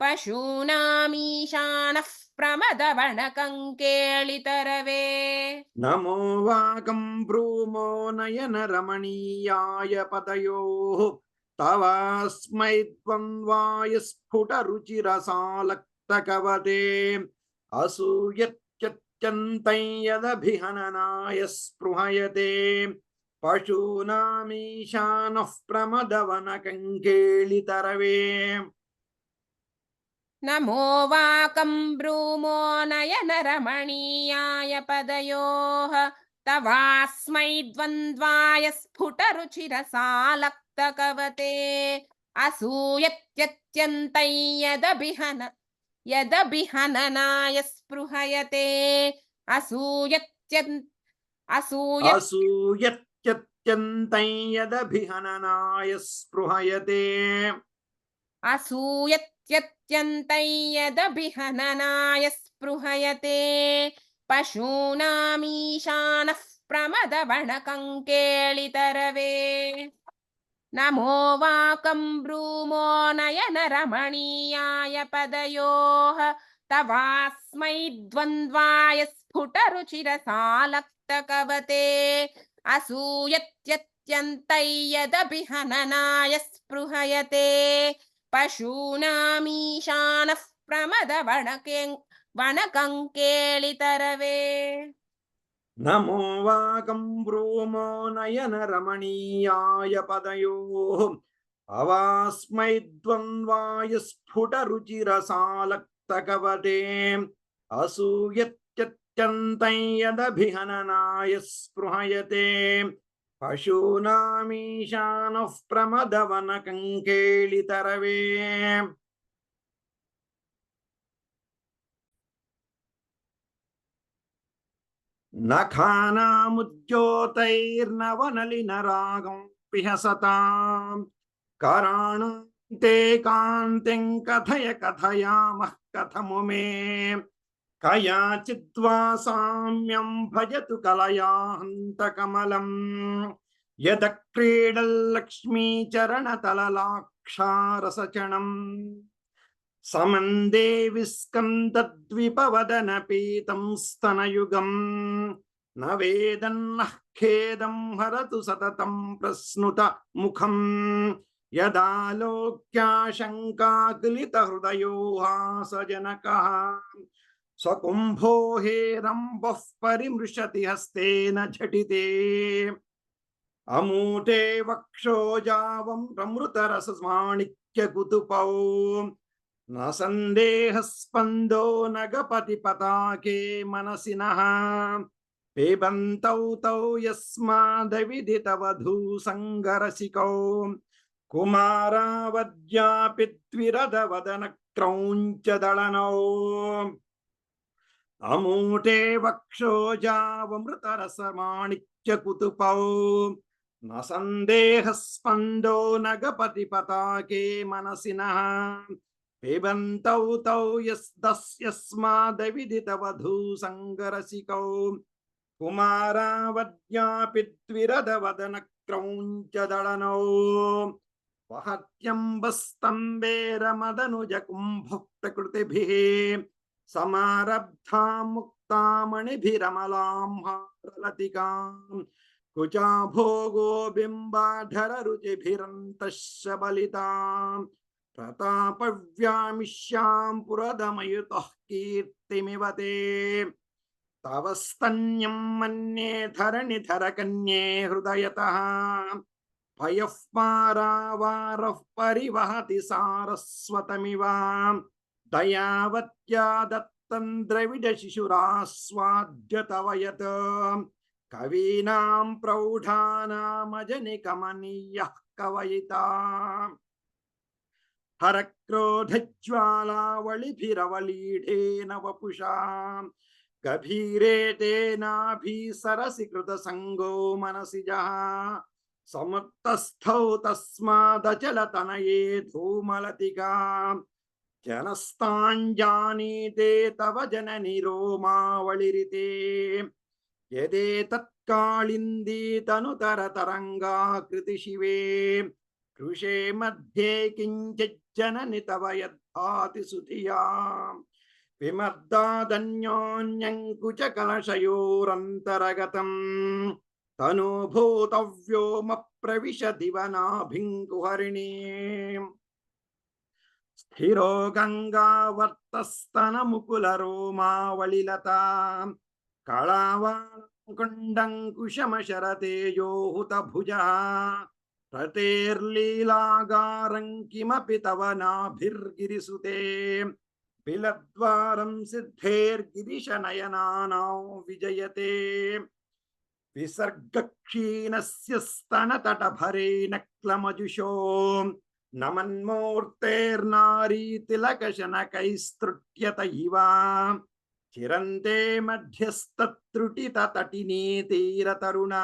पशूनामीशानः प्रमदवनकङ्केलितरवे नमो वागं ब्रूमो नयन रमणीयाय पदयोः तवास्मै द्वन्द्वाय स्फुटरुचिरसालक्तकवते असूयत्यत्यन्तं यदभिहननाय स्पृहयते पशूनामीशानः प्रमदवनकङ्केलितरवे नमो वाकं ब्रूमो नयन रमणीयाय पदयोः तवास्मै द्वन्द्वाय स्फुटरुचिरसालक्तकवते असूयत्यत्यन्तं यदभिहननाय स्पृहयते असूयत्यत्यन्तं यदभिहननाय स्पृहयते असूयत्यत्यन्तं यदभिहननाय स्पृहयते पशूनामीशानः प्रमदवनकङ्केलितरवे नमो वाकं ब्रूमो नयन रमणीयाय पदयोः तवास्मै द्वन्द्वाय स्फुटरुचिरसालक्तकवते असूयत्यत्यन्तं यदभिहननाय स्पृहयते पशूनामीशानः वनकङ्केलितरवे नमो वागं ब्रूमो नयन रमणीयाय पदयोः अवास्मै द्वन्द्वाय स्फुटरुचिरसालक्तकवते असूयत्यत्यन्तं यदभिहननाय स्पृहयते पशूनामीशानः प्रमदवनकङ्केलितरवे नखानामुद्योतैर्नवनलिनरागं पिहसतां कराणन्ते कान्तिं कथय कथयामः कथमु मे कयाचिद्वा साम्यं भजतु कलया हन्तकमलं यदक्रीडल्लक्ष्मीचरणतललाक्षारसचणम् समन्दे विस्कन्दद्विपवदनपीतं स्तनयुगम् న వేదన్నః ఖేదం హరతు సతతం ప్రస్నుత ముఖం యదాలోక్యాశంకాకులిత హృదయో హాసజనకః స్వకుంభో హేరంబః పరిమృశతి హస్తేన ఝటితే అమూటే వక్షోజావం ప్రమృతరసమాణిక్యకుతుపౌ న సందేహస్పందో నగపతి పతాకే మనసినః పిబంతౌ తౌ యస్మాదవిదితవధూ సంగరసికౌ కుమారావద్యాపిత్విరదవదన క్రౌంచదళనౌ అమూటే వక్షోజావమృతరసమాణిక్యకుతుపౌ న సందేహస్పందో నగపతి పతాకే మనసినః పిబంతౌ తౌ యస్మాదవిదితవధూ సంగరసికౌ కుమారావద్యాపిత్విరదవదన క్రౌంచదళనౌ వహత్యంబస్తంబేరమదనుజ కుంభ ప్రకృతిభిః సమారబ్ధా ముక్తామణిభిరమలాం హారలతికాం కుచాభోగో బింబాధర రుచిభిరంతః ప్రతాపవ్యామిష్యాం పురదమయుతః కీర్తిమివ తే తవ స్తన్యం మన్యే ధరణిధర కన్యే హృదయతః పయః పారావారః పరివహతి సారస్వతమివ దయావత్యా దత్తం ద్రవిడ శిశురాస్వాద్య తవ యత్ కవీనాం ప్రౌఢానామజని కమనీయః కవయితా హరక్రోధజ్వాలావళిభిరవలీఢేన వపుషా గభీరేతేనాభీసరసి కృతసంగో మనసిజః సముత్తస్థౌ తస్మాదచలతనయే ధూమలతికా జనస్తాంజానీతే తవ జనని రోమావళిరితే యదేతత్కాళిందీ తనుతరతరంగాకృతి శివే కృషే మధ్యే కించిజ్జనని తవ యద్భాతి సుధియా విమర్దాదన్యోన్యంకుచ కలశయోరంతరగతం తనూభూతవ్యోమ ప్రవిశ దివనాభింకుహరిణీ స్థిరో గంగావర్తస్తన ముకుల రోమావళిలత కళావాళంకుండంకుశమశరతేజోహుత భుజ ప్రతేర్లీలాగారం కిమపి తవ నాభిర్గిరిసుతే బిలద్వారం సిద్ధేర్గిరిశనయనానాం విజయతే విసర్గక్షీణస్య స్తనతటభరేణ క్లమజుషో నమన్మూర్తేర్నారీతిలకశనకైస్తృట్యత ఇవ చిరంతే మధ్యస్తత్రుటితటినీ తీరతరుణా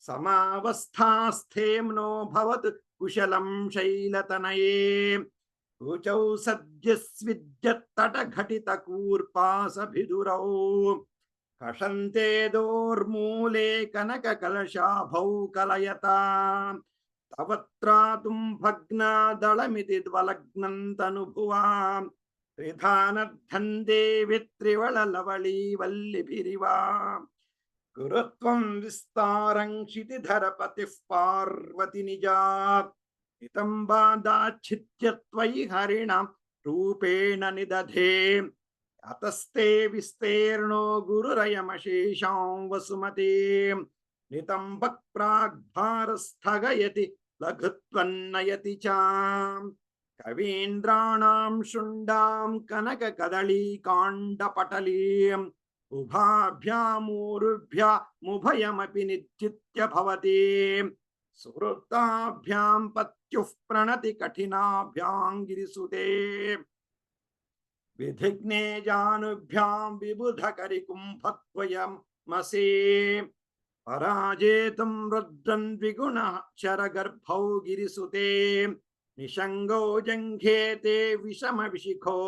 సమావస్థాస్థేమ్నో భవతు కుశలం శైలతనయే కుచౌ సద్యస్విద్యత్తటఘటితకూర్పాసభిదురౌ కషంతే దోర్మూలే కనకకలశాభౌ కలయతా తవత్రాతుం భగ్నాదళమితి ద్వలగ్నంతనుభువా త్రిధానద్ధందే విత్రివళలవళీ వల్లిభిరివా గురుత్వం విస్తారం క్షితిధరపతిః పార్వతి నిజాత్ నితంబాదాచ్ఛిత్యత్వయి హరిణాం రూపేణ నిదధే అతస్తే విస్తీర్ణో గురురయమశేషాం వసుమతే నితంబక్ ప్రాగ్భారస్థగయతి లఘుత్వన్నయతి చాం కవీంద్రాణాం శుండాం కనక కదళీ కాండపటలీం ఉభాభ్యామూరుభ్యాముభయమపి నిశ్చిత్య భవతి సుహృతాభ్యాం పత్యుః ప్రణతి కఠినాభ్యాం గిరిసుతే విధిఘ్నే జానుభ్యాం విబుధకరి కుంభత్వయమసే పరాజేతుం రుద్రన్ ద్విగుణ శరగర్భౌ గిరిసుతే నిషంగో జంఘేతే విషమ విశిఖో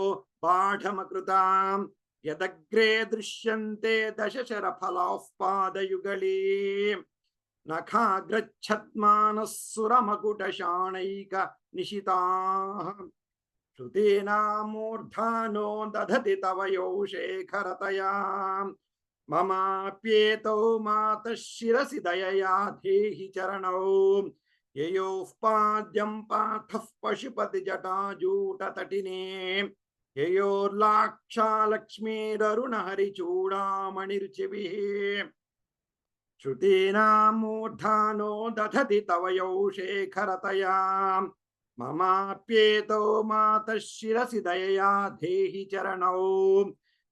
బాఢమకృతాం యదగ్రే దృశ్యంతే దశశరఫలాః పాదయుగళీ నఖాగ్రచ్ఛద్మానః సురమకుటశాణైక నిశితాః శృతీనామూర్ధానో దధతి తవ యౌ శేఖరతయా మమాప్యేతౌ మాతః శిరసి దయయా దేహి చరణౌ యయోః పాద్యం పాథః పశుపతి జటాజూటతటినే యయోర్లాక్షాలక్ష్మీరరుణ హరిచూడామణిరుచిభిః श्रुतीनां मूर्धानो दधति तव यौ शेखरतया ममाप्येतौ मातः शिरसि दयया देहि चरणौ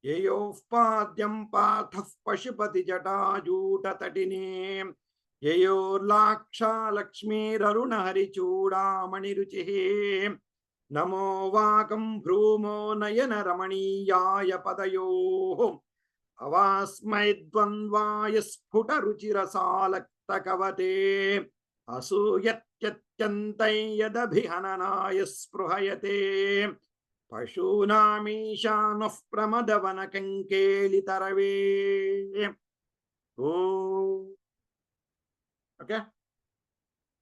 ययोः पाद्यं पाथः पशुपति जटाजूटतटिने ययोर्लाक्षालक्ष्मीररुण हरिचूडामणिरुचिः नमो वाकं भ्रूमो नयन रमणीयाय पदयोः अवास्मै द्वन्द्वाय स्फुटरुचिरसालक्तकवते असूयत्यत्यन्तं यदभिहननाय स्पृहयते पशूनामीशानः प्रमदवनकङ्केलितरवे। ओके।